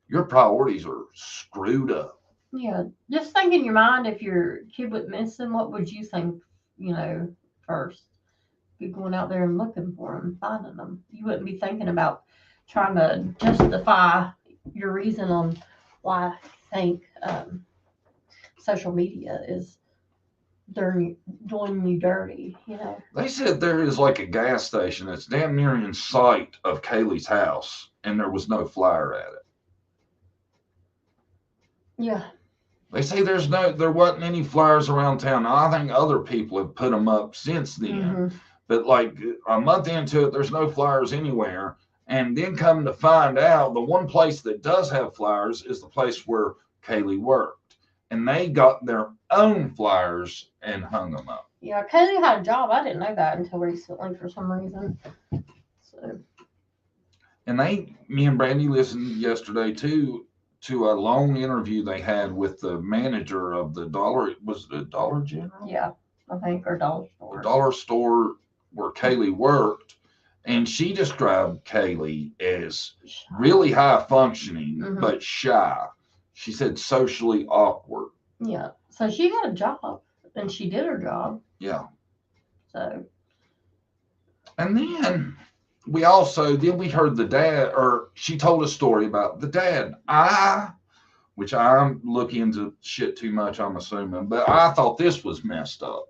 your priorities are screwed up. Yeah. Just think in your mind, if your kid was missing, what would you think, first? Be going out there and looking for them, finding them. You wouldn't be thinking about trying to justify your reason on why I think social media is doing you dirty, They said there is like a gas station that's damn near in sight of Kaylee's house, and there was no flyer at it. Yeah. They say there wasn't any flyers around town. Now, I think other people have put them up since then. Mm-hmm. But like a month into it, there's no flyers anywhere. And then come to find out, the one place that does have flyers is the place where Kaylee worked. And they got their own flyers and hung them up. Yeah, Kaylee had a job. I didn't know that until recently for some reason. So. And me and Brandy listened yesterday to a long interview they had with the manager of the Dollar General? Yeah, I think, or Dollar Store. The dollar store where Kaylee worked. And she described Kaylee as really high functioning, but shy. She said socially awkward. Yeah. So she had a job, and she did her job. Yeah. So. And then we heard the dad, or she told a story about the dad. Which I'm looking into shit too much, I'm assuming, but I thought this was messed up.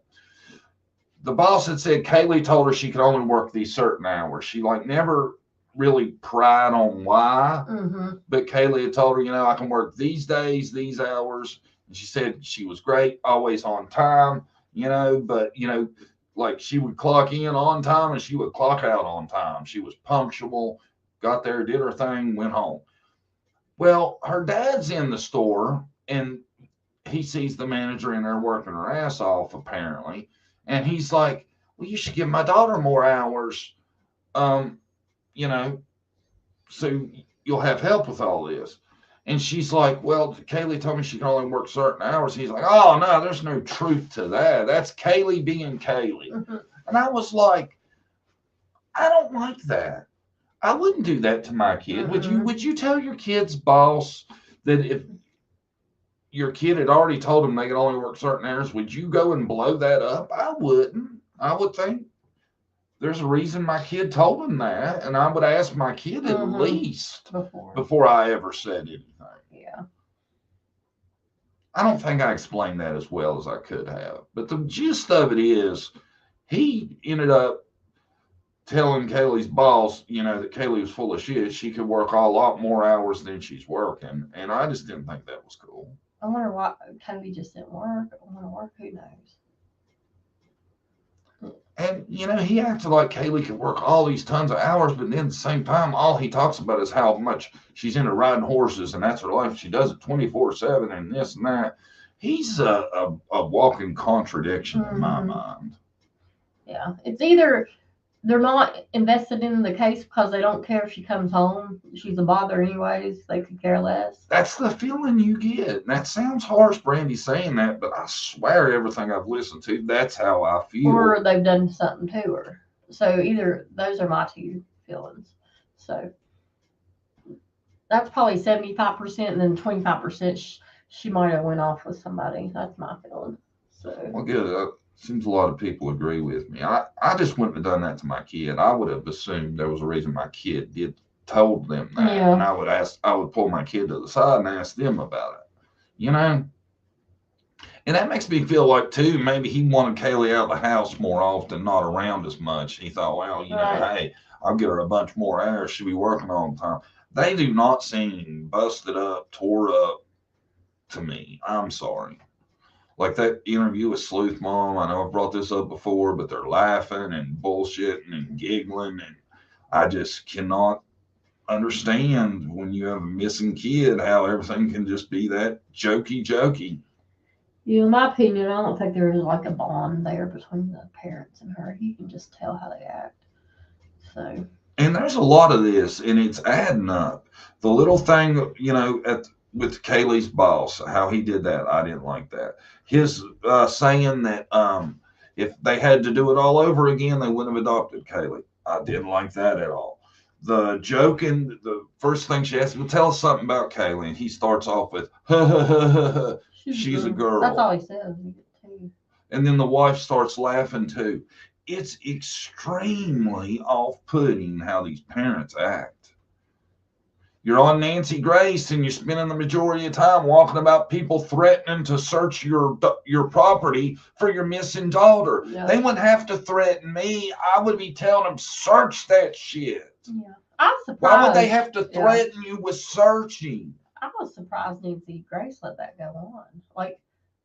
The boss had said Kaylee told her she could only work these certain hours. She never really pried on why, but Kaylee had told her, I can work these days, these hours. And she said she was great, always on time, but, she would clock in on time and she would clock out on time. She was punctual, got there, did her thing, went home. Well, her dad's in the store and he sees the manager in there working her ass off, apparently. And he's like, well, you should give my daughter more hours, so you'll have help with all this. And she's like, well, Kaylee told me she can only work certain hours. He's like, oh, no, there's no truth to that. That's Kaylee being Kaylee. And I was like, I don't like that. I wouldn't do that to my kid. Would you tell your kid's boss that your kid had already told them they could only work certain hours, would you go and blow that up? I wouldn't. I would think there's a reason my kid told them that, and I would ask my kid at least before I ever said anything. Yeah. I don't think I explained that as well as I could have. But the gist of it is, he ended up telling Kaylee's boss, that Kaylee was full of shit. She could work a lot more hours than she's working. And I just didn't think that was cool. I wonder why Kaylee just didn't work. I want to work. Who knows? And, he acted like Kaylee could work all these tons of hours, but then at the same time, all he talks about is how much she's into riding horses and that's her life. She does it 24/7 and this and that. He's a walking contradiction in my mind. Yeah. It's either they're not invested in the case because they don't care if she comes home. She's a bother anyways. They could care less. That's the feeling you get. And that sounds harsh, Brandy, saying that, but I swear everything I've listened to, that's how I feel. Or they've done something to her. So either those are my two feelings. So that's probably 75%, and then 25% she might have went off with somebody. That's my feeling. So well, good. Seems a lot of people agree with me. I just wouldn't have done that to my kid. I would have assumed there was a reason my kid told them that. Yeah. And I would pull my kid to the side and ask them about it. And that makes me feel like too, maybe he wanted Kaylee out of the house more often, not around as much. He thought, well, hey, I'll get her a bunch more hours. She'll be working all the time. They do not seem busted up, tore up to me. I'm sorry. Like that interview with Sleuth Mom, I know I've brought this up before, but they're laughing and bullshitting and giggling, and I just cannot understand when you have a missing kid how everything can just be that jokey. In my opinion, I don't think there is like a bond there between the parents and her. You can just tell how they act. So. And there's a lot of this, and it's adding up. The little thing, with Kaylee's boss, how he did that, I didn't like that. His saying that if they had to do it all over again, they wouldn't have adopted Kaylee. I didn't like that at all. The joking, the first thing she asked him, tell us something about Kaylee, and he starts off with, she's a girl. That's all he says. And then the wife starts laughing too. It's extremely off-putting how these parents act. You're on Nancy Grace and you're spending the majority of time walking about people threatening to search your property for your missing daughter. Yeah. They wouldn't have to threaten me. I would be telling them, search that shit. Yeah. I'm surprised. Why would they have to threaten you with searching? I was surprised Nancy Grace let that go on.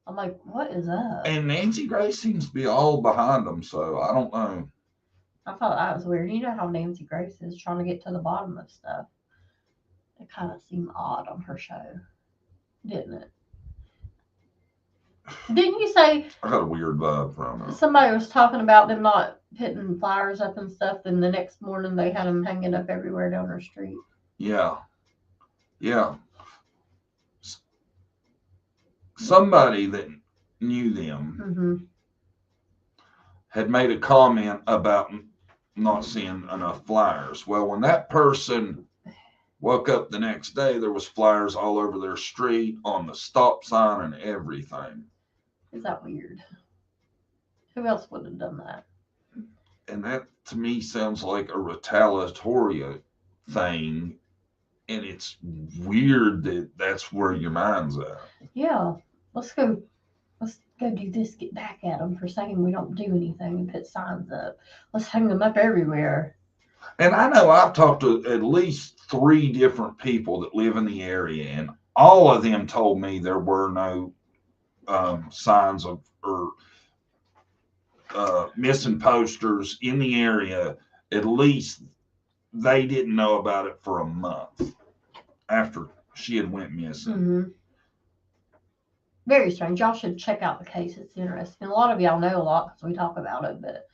I'm like, what is up? And Nancy Grace seems to be all behind them, so I don't know. I thought that was weird. You know how Nancy Grace is trying to get to the bottom of stuff. It kind of seemed odd on her show, didn't it? Didn't you say? I got a weird vibe from it. Somebody was talking about them not putting flyers up and stuff, and the next morning they had them hanging up everywhere down her street. Yeah. Somebody that knew them had made a comment about not seeing enough flyers. Well, when that person woke up the next day, there was flyers all over their street, on the stop sign and everything. Is that weird? Who else would have done that? And that, to me, sounds like a retaliatory thing. And it's weird that that's where your mind's at. Yeah. Let's go do this, get back at them for saying we don't do anything and put signs up. Let's hang them up everywhere. And I know I've talked to at least 3 different people that live in the area, and all of them told me there were no signs of or missing posters in the area. At least they didn't know about it for a month after she had went missing. Very strange. Y'all should check out the case. It's interesting. A lot of y'all know a lot because we talk about it, but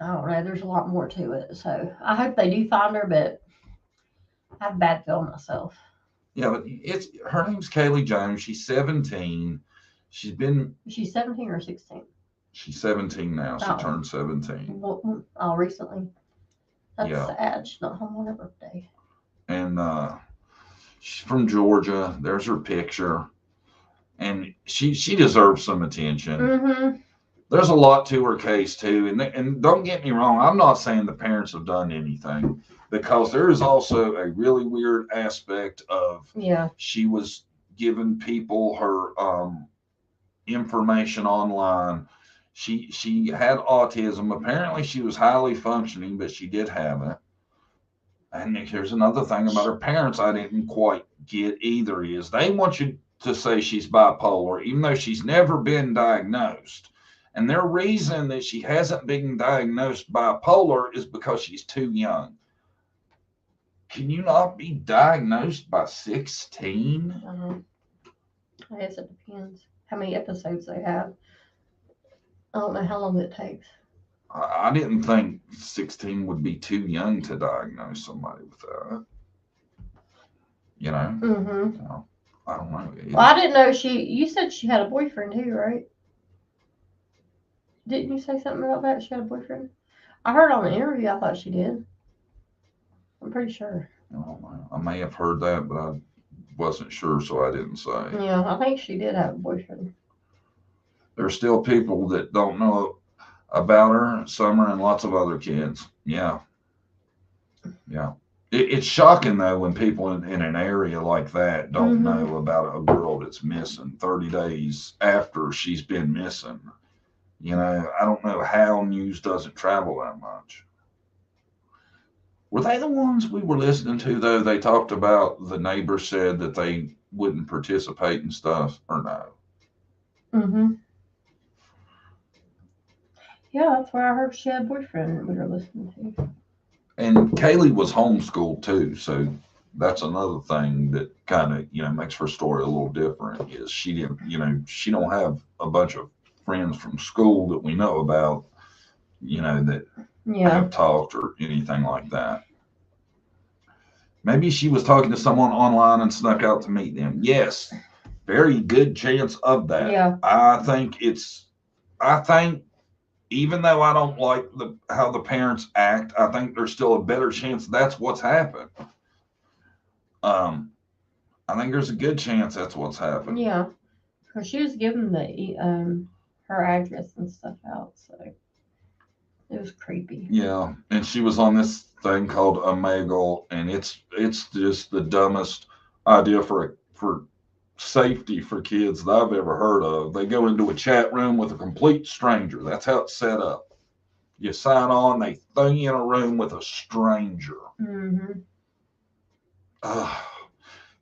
I don't know. There's a lot more to it. So I hope they do find her, but I have a bad feeling myself. Yeah, but her name's Kaylee Jones. She's 17. She's 17 or 16? She's 17 now. She turned 17. Recently. That's sad. She's not home on her birthday. And she's from Georgia. There's her picture. and she deserves some attention. Mm-hmm. There's a lot to her case too, and don't get me wrong, I'm not saying the parents have done anything, because there is also a really weird aspect of Yeah. she was giving people her information online. She had autism. Apparently, she was highly functioning, but she did have it. And here's another thing about her parents I didn't quite get either, is they want you to say she's bipolar, even though she's never been diagnosed. And their reason that she hasn't been diagnosed bipolar is because she's too young. Can you not be diagnosed by 16? I guess it depends how many episodes they have. I don't know how long it takes. I didn't think 16 would be too young to diagnose somebody with that. You know? Mm-hmm. No, I don't know. Well, I didn't know you said she had a boyfriend too, right? Didn't you say something about that? She had a boyfriend? I heard on the interview, I thought she did. I'm pretty sure. I may have heard that, but I wasn't sure, so I didn't say. Yeah, I think she did have a boyfriend. There's still people that don't know about her, Summer, and lots of other kids. Yeah. Yeah. It's shocking, though, when people in an area like that don't know about a girl that's missing 30 days after she's been missing. You know, I don't know how news doesn't travel that much. Were they the ones we were listening to, though? They talked about the neighbor said that they wouldn't participate in stuff, or no? Mm-hmm. Yeah, that's where I heard she had a boyfriend we were listening to. And Kaylee was homeschooled too, so that's another thing that kind of makes her story a little different. Is she didn't she don't have a bunch of friends from school that we know about, that have talked or anything like that. Maybe she was talking to someone online and snuck out to meet them. Yes, very good chance of that. Yeah. I think even though I don't like how the parents act, I think there's still a better chance that's what's happened. I think there's a good chance that's what's happened. Yeah, because she was giving her address and stuff out, so it was creepy. Yeah, and she was on this thing called Omegle, and it's just the dumbest idea for safety for kids that I've ever heard of. They go into a chat room with a complete stranger. That's how it's set up. You sign on, they throw you in a room with a stranger. Mm-hmm.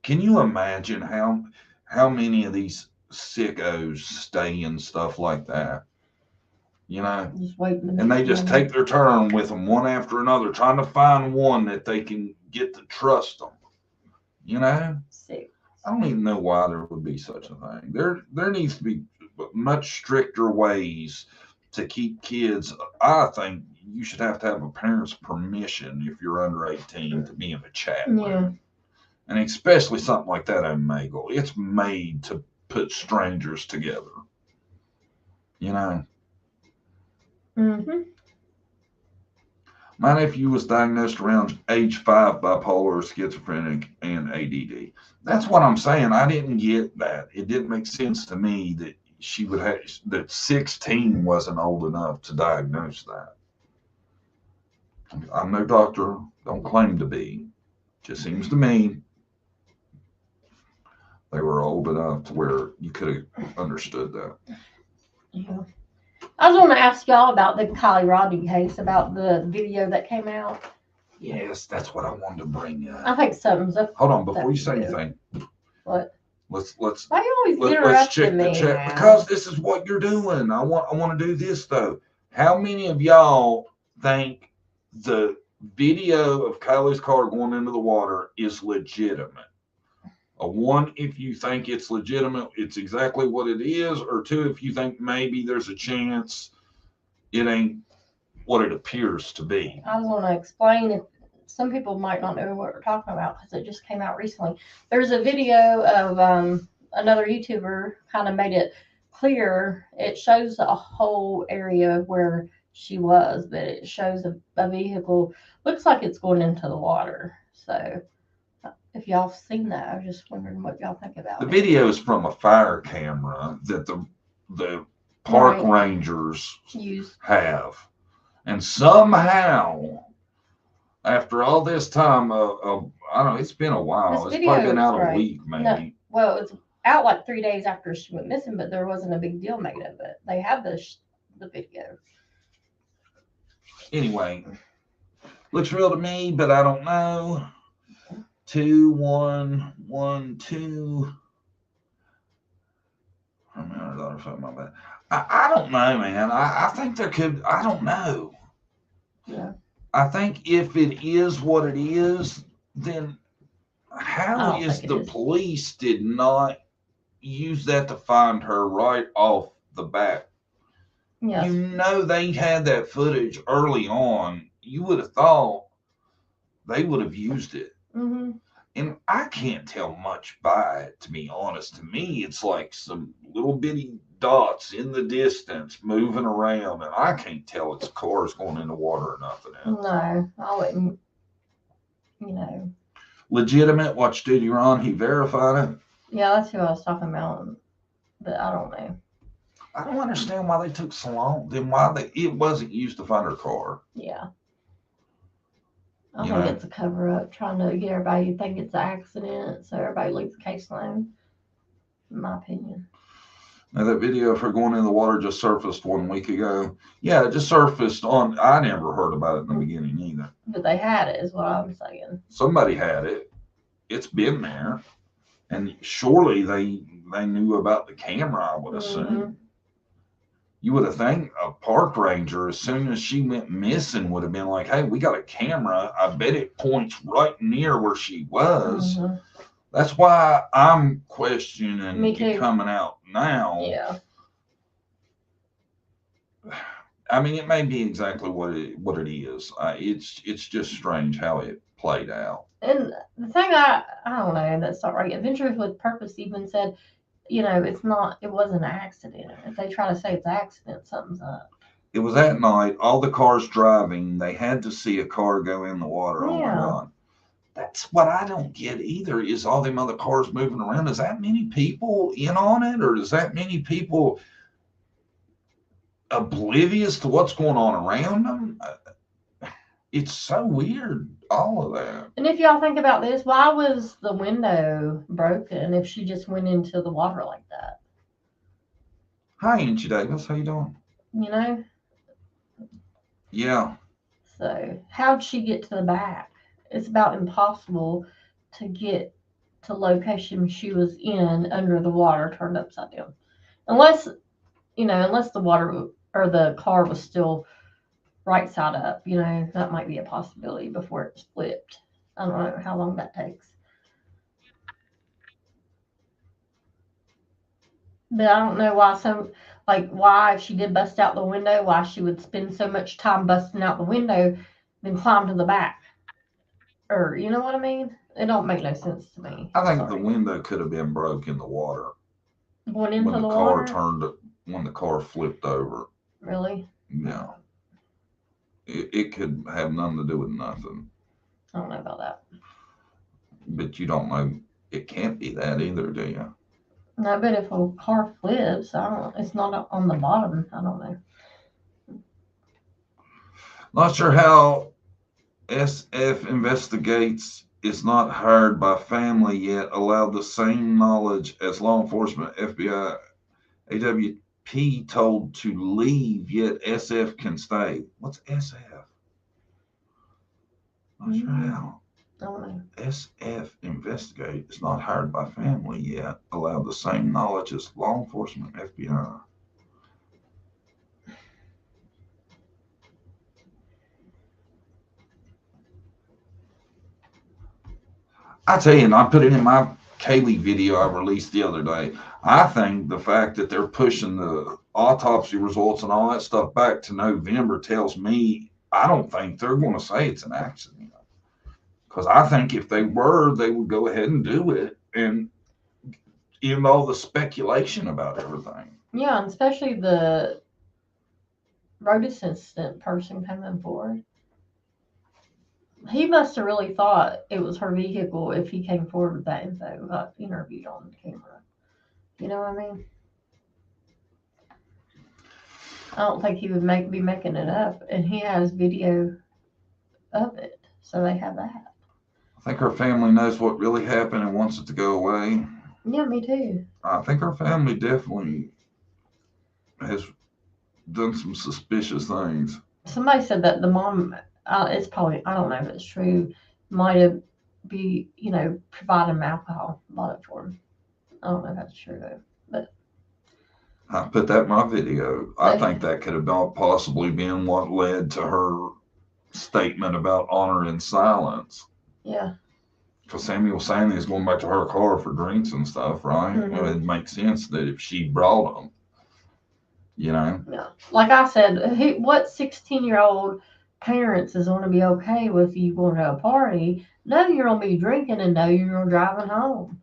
Can you imagine how many of these sickos stay in stuff like that? Just waiting. And they just take their turn with them one after another, trying to find one that they can get to trust them. Sick. I don't even know why there would be such a thing. There needs to be much stricter ways to keep kids. I think you should have to have a parent's permission if you're under 18 to be in a chat room. Yeah. And especially something like that on Omegle. It's made to put strangers together. Mm-hmm. My nephew was diagnosed around age 5 bipolar, schizophrenic, and ADD. That's what I'm saying. I didn't get that. It didn't make sense to me that she would have that 16 wasn't old enough to diagnose that. I'm no doctor. Don't claim to be. Just seems to me they were old enough to where you could have understood that. Yeah. I was going to ask y'all about the Kylie Robbie case, about the video that came out. Yes, that's what I wanted to bring up. I think something's up. Hold on, before you say anything. What? Let's Why you always let's check me the chat, now? because this is what you're doing. I want to do this though. How many of y'all think the video of Kylie's car going into the water is legitimate? A 1, if you think it's legitimate, it's exactly what it is, or 2, if you think maybe there's a chance it ain't what it appears to be. I was going to explain, if some people might not know what we're talking about because it just came out recently. There's a video of another YouTuber kind of made it clear. It shows a whole area where she was, but it shows a vehicle, looks like it's going into the water. So if y'all seen that. I was just wondering what y'all think about The it. video is from a fire camera that the park rangers have. And somehow, after all this time, I don't know, it's been a while. It's probably been out a week, maybe. No, well, it's out like 3 days after she went missing, but there wasn't a big deal made of it. They have the video. Anyway, looks real to me, but I don't know. 2, 1, 1, 2. I don't know, man. I think there could. I don't know. Yeah. I think if it is what it is, then how is the police did not use that to find her right off the bat? Yes. You know they had that footage early on. You would have thought they would have used it. Mm-hmm. And I can't tell much by it, to be honest. To me, it's like some little bitty dots in the distance moving around, and I can't tell it's cars going in the water or nothing else. No, I wouldn't. You know. Legitimate Watch Duty Ron, he verified it. Yeah, that's who I was talking about, but I don't know. I don't understand why they took so long. Then it wasn't used to find her car. Yeah. I think it's a cover up, trying to get everybody to think it's an accident, so everybody leaves the case alone. In my opinion. Now that video of her going in the water just surfaced 1 week ago. Yeah, it just surfaced on. I never heard about it in the beginning either. But they had it, is what I'm saying. Somebody had it. It's been there, and surely they knew about the camera. I would assume. Mm-hmm. You would have think a park ranger, as soon as she went missing, would have been like, "Hey, we got a camera. I bet it points right near where she was." Mm-hmm. That's why I'm questioning it coming out now. Yeah. I mean, it may be exactly what it is. It's just strange how it played out. And the thing I don't know, that's not right. Adventures with Purpose even said, you know, it wasn't an accident. If they try to say it's an accident, something's up. It was at night, all the cars driving, they had to see a car go in the water. Yeah. Oh my God. That's what I don't get either, is all them other cars moving around. Is that many people in on it, or is that many people oblivious to what's going on around them? It's so weird, all of that. And if y'all think about this, why was the window broken if she just went into the water like that? Hi, Auntie Davis. How you doing? You know? Yeah. So, how'd she get to the back? It's about impossible to get to location she was in under the water, turned upside down. Unless the water or the car was still right side up, that might be a possibility before it's flipped. I don't know how long that takes. But I don't know why if she did bust out the window, why she would spend so much time busting out the window, then climb to the back. Or, you know what I mean? It don't make no sense to me. I think the window could have been broke in the water. Going into the water? When the car flipped over. Really? Yeah. It could have nothing to do with nothing. I don't know about that. But you don't know. It can't be that either, do you? No, but if a car flips, it's not on the bottom. I don't know. Not sure how SF investigates is not hired by family yet, allowed the same knowledge as law enforcement, FBI, AWP told to leave, yet SF can stay. What's SF? Not sure how. SF investigate is not hired by family yet, allowed the same knowledge as law enforcement, FBI. I tell you, and I put it in my Kaylee video I released the other day. I think the fact that they're pushing the autopsy results and all that stuff back to November tells me I don't think they're going to say it's an accident. Because I think if they were, they would go ahead and do it and end all the speculation about everything. Yeah, and especially the road assistant person coming forward. He must have really thought it was her vehicle if he came forward with that info, got interviewed on camera. You know what I mean? I don't think he would be making it up, and he has video of it, so they have that. I think her family knows what really happened and wants it to go away. Yeah, me too. I think her family definitely has done some suspicious things. Somebody said that the mom, it's probably, I don't know if it's true, might have provided him alcohol, bought it for him. I don't know if that's true though, but I put that in my video. I think that could have possibly been what led to her statement about honor and silence. Yeah. Because Samuel was saying he was going back to her car for drinks and stuff, right? Mm-hmm. Well, it makes sense that if she brought them, you know. Yeah. Like I said, what 16-year-old parents is going to be okay with you going to a party? No, you're going to be drinking, and no, you're going to driving home.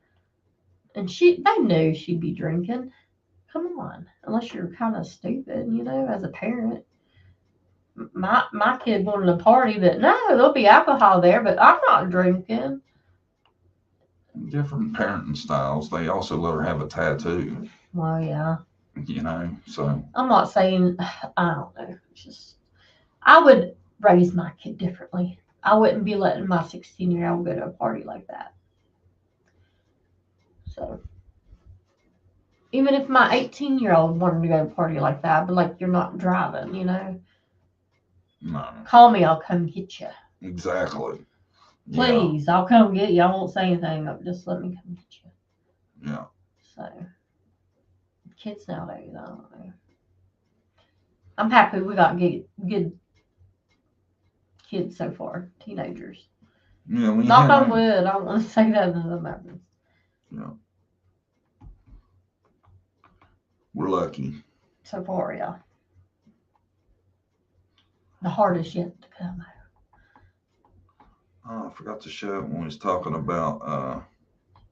And they knew she'd be drinking. Come on, unless you're kind of stupid, as a parent. My kid wanted a party, but no, there'll be alcohol there, but I'm not drinking. Different parenting styles. They also let her have a tattoo. Well, yeah. So. I'm not saying, I don't know. I would raise my kid differently. I wouldn't be letting my 16-year-old go to a party like that. So, even if my 18-year-old wanted to go to a party like that, I'd be like, you're not driving, No. Call me, I'll come get you. Exactly. Please, yeah. I'll come get you. I won't say anything. Just let me come get you. Yeah. So, kids nowadays, I don't know. I'm happy we got good kids so far, teenagers. Yeah, knock on wood. I don't want to say that in the mountains. Yeah. We're lucky. So far, yeah. The hardest yet to come out. Oh, I forgot to show it when we was talking about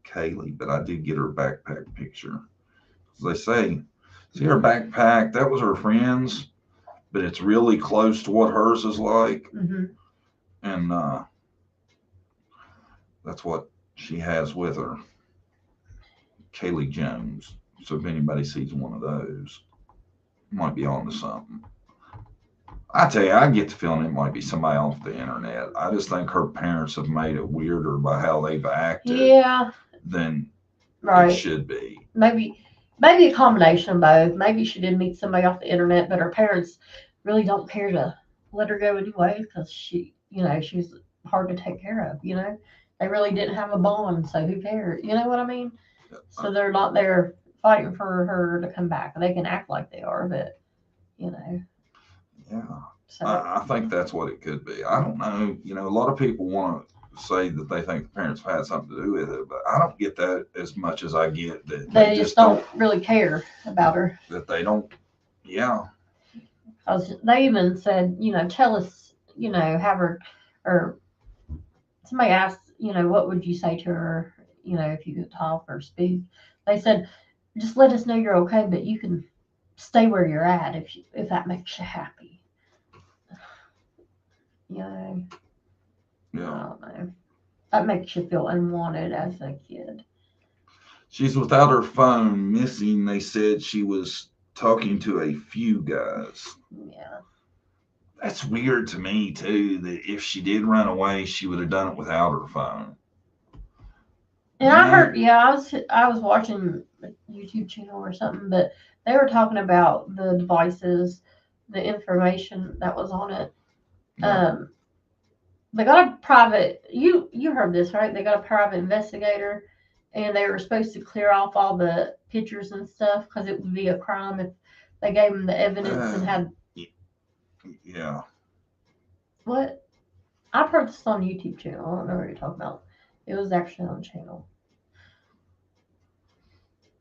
Kaylee, but I did get her backpack picture. As they say, see her backpack, that was her friend's, but it's really close to what hers is like. Mm-hmm. And that's what she has with her. Kaylee Jones. So if anybody sees one of those, might be on to something. I tell you, I get the feeling it might be somebody off the internet. I just think her parents have made it weirder by how they've acted than it should be. Maybe a combination of both. Maybe she did meet somebody off the internet, but her parents really don't care to let her go anyway because she was hard to take care of. They really didn't have a bond, so who cares? You know what I mean? So they're not there fighting for her to come back. They can act like they are, but Yeah. So I think that's what it could be. I don't know. A lot of people want to say that they think the parents have had something to do with it, but I don't get that as much as I get that they just don't really care about her. That they don't. Yeah. Because they even said, tell us, have her, or somebody asked, what would you say to her, if you could talk or speak? They said, just let us know you're okay, but you can stay where you're at if that makes you happy. Yeah. I don't know. That makes you feel unwanted as a kid. She's without her phone, missing. They said she was talking to a few guys. Yeah. That's weird to me too, that if she did run away, she would have done it without her phone. And I heard, I was watching a YouTube channel or something, but they were talking about the devices, the information that was on it. Yeah. They got a private, you heard this, right? They got a private investigator, and they were supposed to clear off all the pictures and stuff because it would be a crime if they gave them the evidence and had. Yeah. What? I've heard this on YouTube channel. I don't know what you're talking about. It was actually on channel.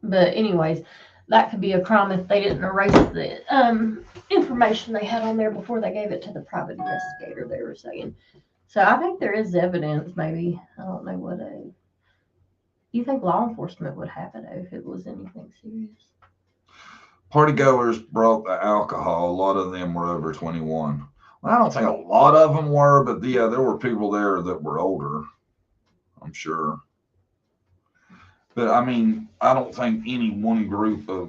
But anyways, that could be a crime if they didn't erase the information they had on there before they gave it to the private investigator, they were saying. So I think there is evidence, maybe. I don't know what you think law enforcement would have it if it was anything serious? Party goers brought the alcohol. A lot of them were over 21. I don't think a lot of them were, but yeah, there were people there that were older, I'm sure. But I mean, I don't think any one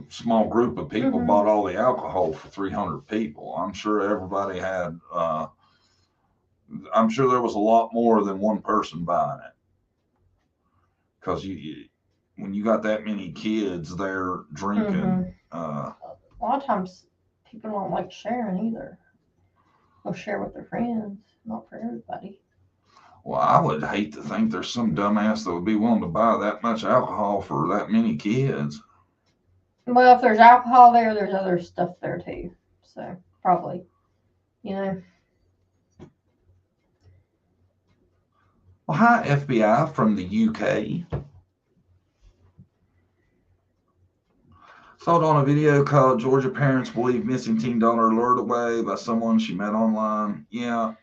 small group of people bought all the alcohol for 300 people. I'm sure everybody had, I'm sure there was a lot more than one person buying it. Because when you got that many kids there drinking, a lot of times people don't like sharing either. They'll share with their friends, not for everybody. well, I would hate to think there's some dumbass that would be willing to buy that much alcohol for that many kids. Well, if there's alcohol there, there's other stuff there too. So probably, you know. Well, hi, FBI from the UK. Saw it on a video called Georgia Parents Believe Missing Teen Daughter Lured Away by Someone She Met Online. Yeah.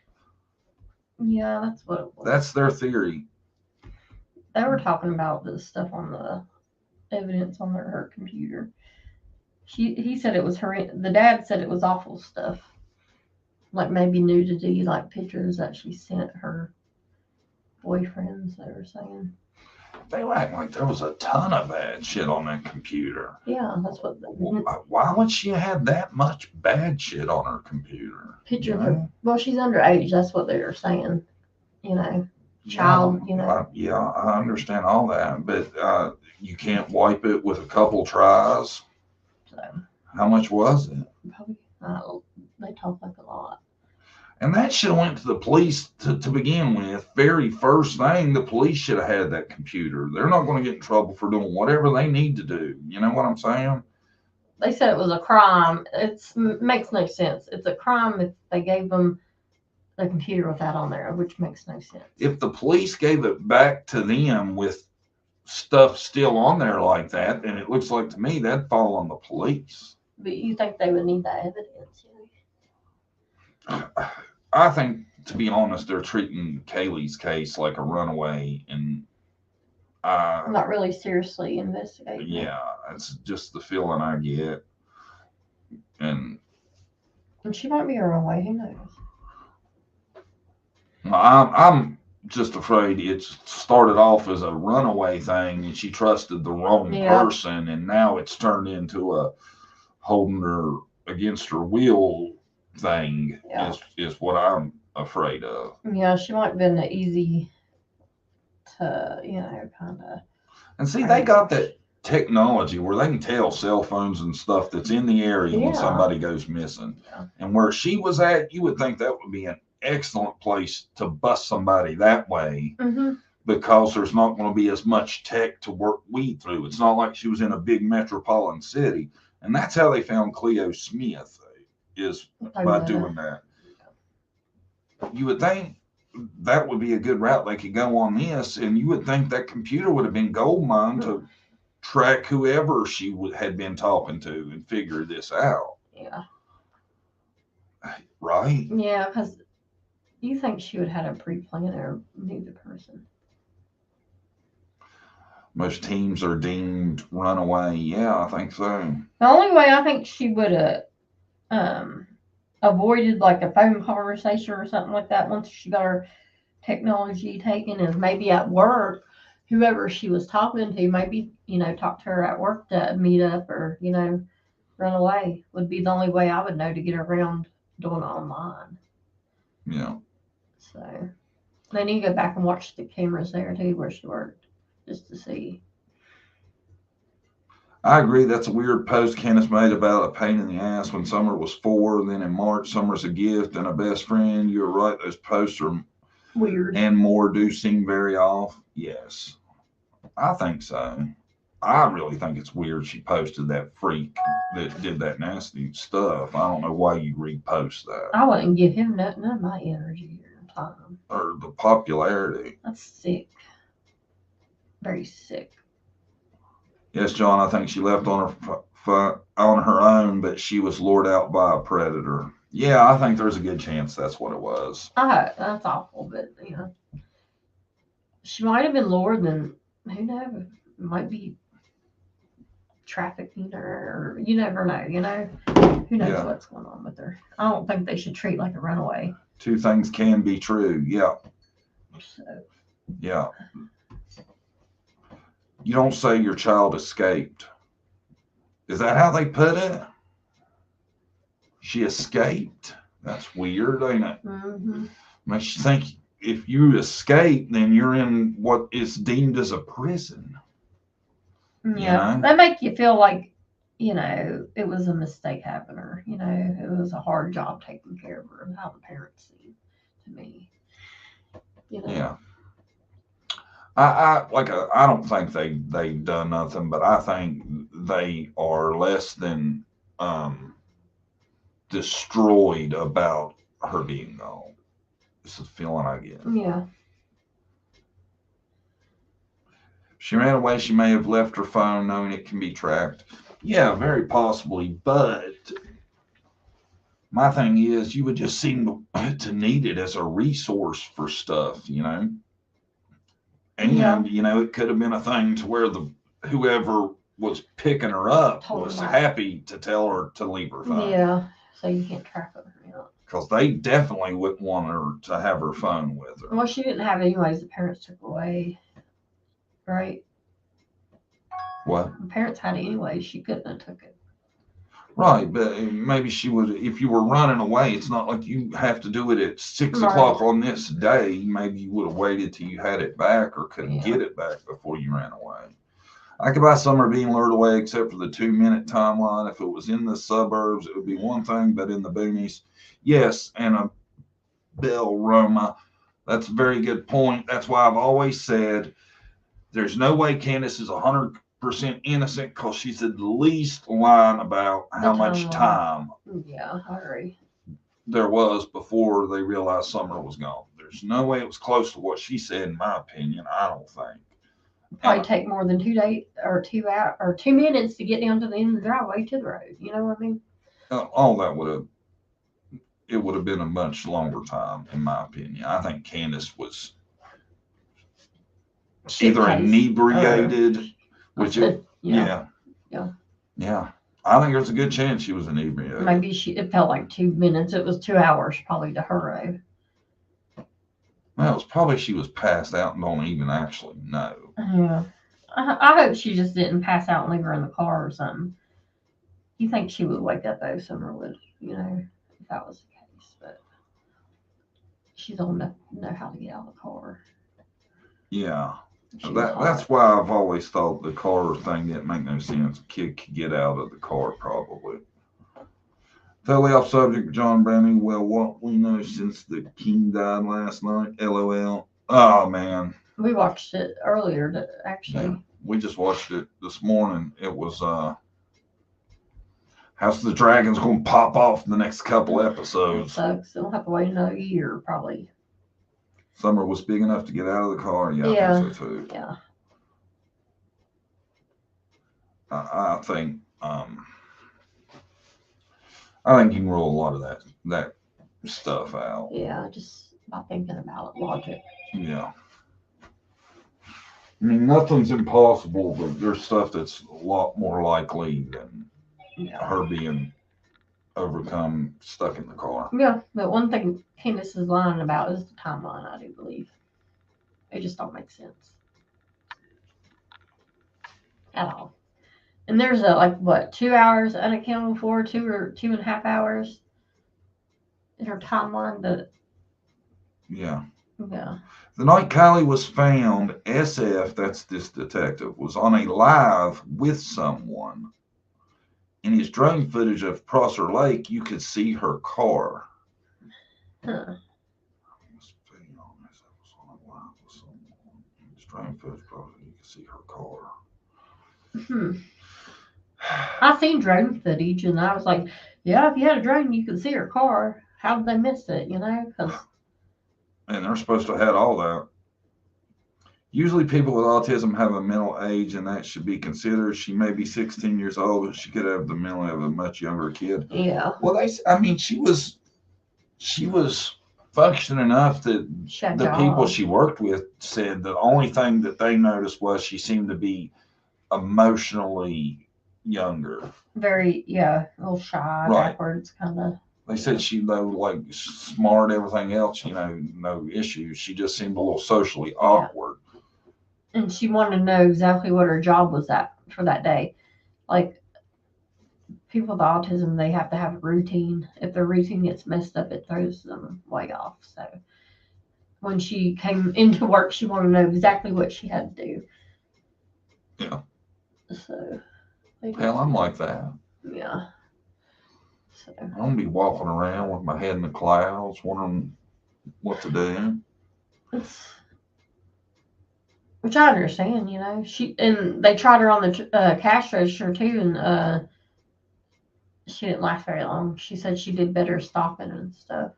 Yeah, that's what it was. That's their theory. They were talking about this stuff on the evidence on her computer. He said it was her. The dad said it was awful stuff, like maybe nudity, like pictures that she sent her boyfriends. They were saying. They were acting like there was a ton of bad shit on that computer. Yeah, that's what. Why would she have that much bad shit on her computer? Picture of her. Well, she's underage. That's what they were saying. You know, child. Yeah, you know. Yeah, I understand all that, but you can't wipe it with a couple tries. So. How much was it? Probably. They talk like a lot. And that should have went to the police to begin with. Very first thing, the police should have had that computer. They're not going to get in trouble for doing whatever they need to do. You know what I'm saying? They said it was a crime. It makes no sense. It's a crime if they gave them the computer with that on there, which makes no sense. If the police gave it back to them with stuff still on there like that, then it looks like to me that'd fall on the police. But you think they would need that evidence? I think, to be honest, they're treating Kaylee's case like a runaway, and not really seriously investigating. Yeah, it's just the feeling I get, and she might be a runaway. Who knows? I'm just afraid it started off as a runaway thing, and she trusted the wrong person, and now it's turned into a holding her against her will thing. Is what I'm afraid of. Yeah, she might have been easy to, kind of. And see, they got that technology where they can tell cell phones and stuff that's in the area when somebody goes missing. Yeah. And where she was at, you would think that would be an excellent place to bust somebody that way, because there's not going to be as much tech to weed through. It's not like she was in a big metropolitan city. And that's how they found Cleo Smith, is by doing that. You would think that would be a good route they could go on this, and you would think that computer would have been gold mine to track whoever she had been talking to and figure this out. Yeah. Right? Yeah, because you think she would have had a pre-plan or knew the person. Most teams are deemed runaway. Yeah, I think so. The only way I think she would have avoided like a phone conversation or something like that once she got her technology taken is maybe at work, whoever she was talking to, maybe, talk to her at work to meet up or, run away would be the only way I would know to get around doing it online. Yeah. So they need to go back and watch the cameras there too where she worked just to see. I agree. That's a weird post Candace made about a pain in the ass when Summer was 4. And then in March, Summer's a gift and a best friend. You're right. Those posts are weird. And more do seem very off. Yes, I think so. I really think it's weird she posted that freak that did that nasty stuff. I don't know why you repost that. I wouldn't give him none of my energy or time. Or the popularity. That's sick. Very sick. Yes, John, I think she left on her own, but she was lured out by a predator. Yeah, I think there's a good chance that's what it was. That's awful, but she might have been lured, and who knows? It might be trafficking her, or you never know, who knows what's going on with her. I don't think they should treat like a runaway. Two things can be true. Yeah. So. Yeah. You don't say your child escaped. Is that how they put it? She escaped? That's weird, ain't it? Mm-hmm. Makes you think if you escape, then you're in what is deemed as a prison. Yeah. They make you feel like, it was a mistake having her. It was a hard job taking care of her, how the parents seem to me. Yeah. I don't think they've done nothing, but I think they are less than destroyed about her being gone. This is the feeling I get. Yeah. She ran away. She may have left her phone knowing it can be tracked. Yeah, very possibly. But my thing is, you would just seem to need it as a resource for stuff, And, it could have been a thing to where whoever was picking her up was happy to tell her to leave her phone. Yeah, so you can't track her. Because they definitely wouldn't want her to have her phone with her. Well, she didn't have it anyways. The parents took away. Right? What? The parents had it anyway. She couldn't have took it. Right, but maybe she would. If you were running away, it's not like you have to do it at 6 o'clock on this day. Maybe you would have waited till you had it back or could get it back before you ran away. I could buy Summer being lured away, except for the 2-minute timeline. If it was in the suburbs, it would be one thing, but in the boonies, yes. And Bell Roma, that's a very good point. That's why I've always said there's no way Candace is 100% innocent, because she's at least lying about how much time there was before they realized Summer was gone. There's no way it was close to what she said, in my opinion. I don't think. Probably take more than 2 days or 2 hours or 2 minutes to get down to the end of the driveway to the road. You know what I mean? All that would have been a much longer time, in my opinion. I think Candace was either inebriated, which it, yeah. I think there's a good chance she was inebriated. Maybe it felt like 2 minutes. It was 2 hours probably to her. Well, it's probably she was passed out and don't even actually know. Yeah. I hope she just didn't pass out and leave her in the car or something. You think she would wake up though, Summer would, if that was the case. But she's old enough to know how to get out of the car. Yeah. That's why I've always thought the car thing didn't make no sense. A kid could get out of the car probably. Totally off subject, John Browning. Well, what we know since the king died last night, LOL. Oh, man. We watched it earlier, actually. Yeah, we just watched it this morning. It was House of the Dragon's going to pop off in the next couple episodes. Sucks. They'll have to wait another year, probably. Summer was big enough to get out of the car. Yeah. I think so too. Yeah. I think you can rule a lot of that stuff out. Yeah, just by thinking about it, logic. Yeah. I mean, nothing's impossible, but there's stuff that's a lot more likely than her being overcome, stuck in the car. Yeah, but one thing Candace is lying about is the timeline, I do believe. It just don't make sense. At all. And there's 2 hours unaccounted for, 2 or 2.5 hours in her timeline. Yeah. The night Kylie was found, SF, that's this detective, was on a live with someone. In his drone footage of Prosser Lake, you could see her car. Huh. Drone footage, probably you can see her car. I seen drone footage, and I was like, "Yeah, if you had a drone, you could see her car. How did they miss it? And they're supposed to have had all that. Usually, people with autism have a mental age, and that should be considered. She may be 16 years old, but she could have the mental of a much younger kid. Yeah. Well, she was functioning enough that the people she worked with said the only thing that they noticed was she seemed to be emotionally, younger. Very, yeah, a little shy, Right. backwards, kind of. They said she, though, like smart, everything else, no issues. She just seemed a little socially awkward. And she wanted to know exactly what her job was at for that day. Like, people with autism, they have to have a routine. If their routine gets messed up, it throws them way off. So when she came into work, she wanted to know exactly what she had to do. Yeah. So. Hell, I'm like that. Yeah. So. I'm going to be walking around with my head in the clouds, wondering what to do. Which I understand, and they tried her on the cash register too, and she didn't last very long. She said she did better stopping and stuff.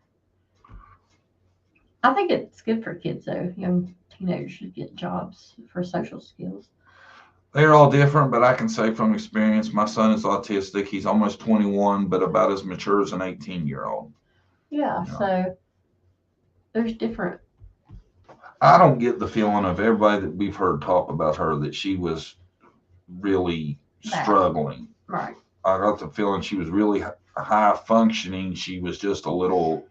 I think it's good for kids though. Young teenagers should get jobs for social skills. They're all different, but I can say from experience, my son is autistic. He's almost 21, but about as mature as an 18-year-old. Yeah, so there's different. I don't get the feeling of everybody that we've heard talk about her that she was really struggling. Right. I got the feeling she was really high functioning. She was just a little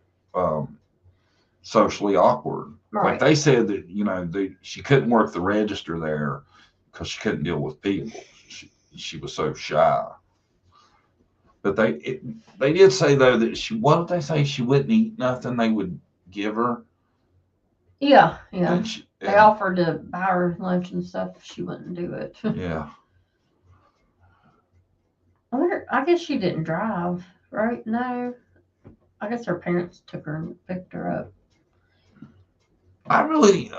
socially awkward. Right. Like they said that, she couldn't work the register there because she couldn't deal with people. She was so shy. But they did say, though, that what did they say? She wouldn't eat nothing they would give her. Yeah. They offered to buy her lunch and stuff. She wouldn't do it. Yeah. I guess she didn't drive, right? No. I guess her parents took her and picked her up. I really,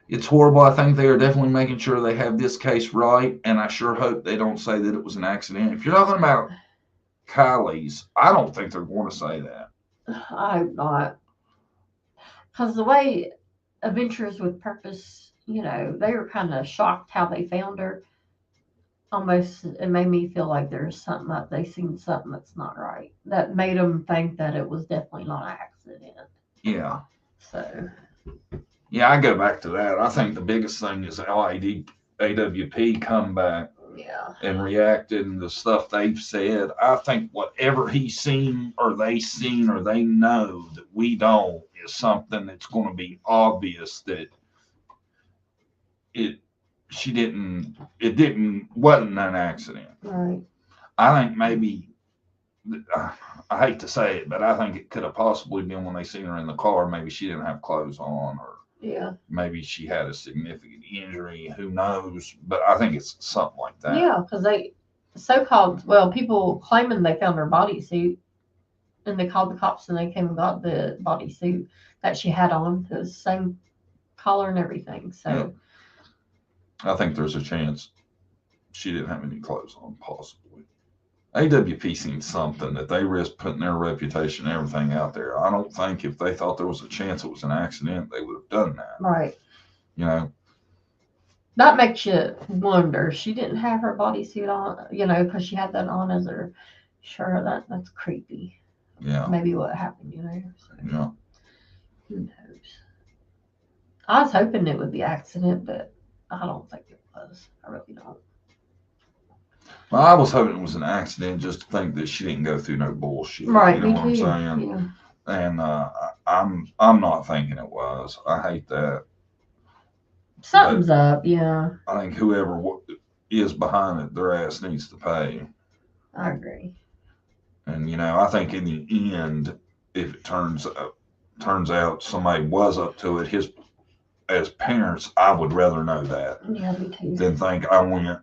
it's horrible. I think they are definitely making sure they have this case right, and I sure hope they don't say that it was an accident. If you're talking about Kylie's, I don't think they're going to say that. I hope not. Because the way Adventures with Purpose, they were kind of shocked how they found her. Almost, it made me feel like there's something up. They seen something that's not right. That made them think that it was definitely not an accident. Yeah. So. Yeah, I go back to that. I think the biggest thing is AWP come back and reacted and the stuff they've said. I think whatever he's seen or they know that we don't is something that's going to be obvious that it wasn't an accident. Right. I think maybe, I hate to say it, but I think it could have possibly been when they seen her in the car. Maybe she didn't have clothes on, or maybe she had a significant injury. Who knows? But I think it's something like that. Yeah, because people claiming they found her bodysuit, and they called the cops, and they came and got the bodysuit that she had on, the same collar and everything. So I think there's a chance she didn't have any clothes on, possibly. AWP seems something that they risk putting their reputation and everything out there. I don't think if they thought there was a chance it was an accident, they would have done that. Right. That makes you wonder. She didn't have her bodysuit on, because she had that on as her shirt. That's creepy. Yeah. Maybe what happened, So. Yeah. Who knows? I was hoping it would be an accident, but I don't think it was. I really don't. Well, I was hoping it was an accident just to think that she didn't go through no bullshit. Right, you know what I'm saying? Yeah. And I'm not thinking it was. I hate that. Something's up, yeah. I think whoever is behind it, their ass needs to pay. I agree. And I think in the end, if it turns out somebody was up to it, as parents, I would rather know that. Yeah, me too. Than think I went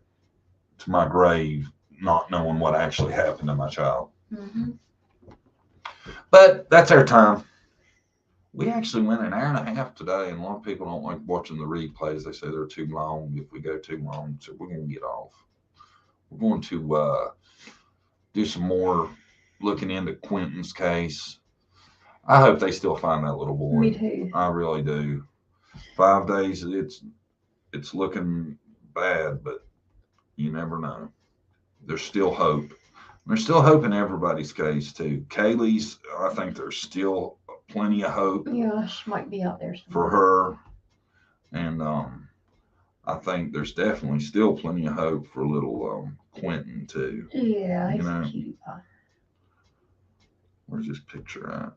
to my grave not knowing what actually happened to my child. Mm-hmm. But that's our time. We actually went an hour and a half today, and a lot of people don't like watching the replays. They say they're too long. If we go too long, so we're going to get off. We're going to do some more looking into Quentin's case. I hope they still find that little boy. Me too. I really do. 5 days, it's looking bad, but you never know. There's still hope. There's still hope in everybody's case too. Kaylee's, I think there's still plenty of hope. Yeah, she might be out there somewhere. For her, and I think there's definitely still plenty of hope for little Quinton too. Yeah, You he's know. a cutie pie. Where's this picture at?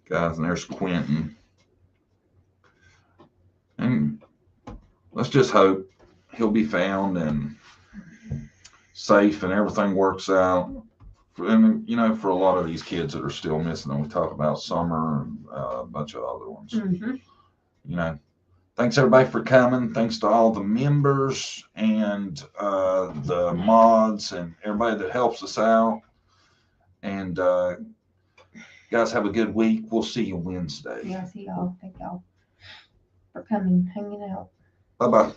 Guys, and there's Quinton. And let's just hope he'll be found and safe and everything works out. And, you know, for a lot of these kids that are still missing, and we talk about Summer and a bunch of other ones. Mm-hmm. You know, thanks everybody for coming. Thanks to all the members and the mods and everybody that helps us out. And guys, have a good week. We'll see you Wednesday. Yeah, see y'all. Thank y'all for coming, hanging out. Bye bye.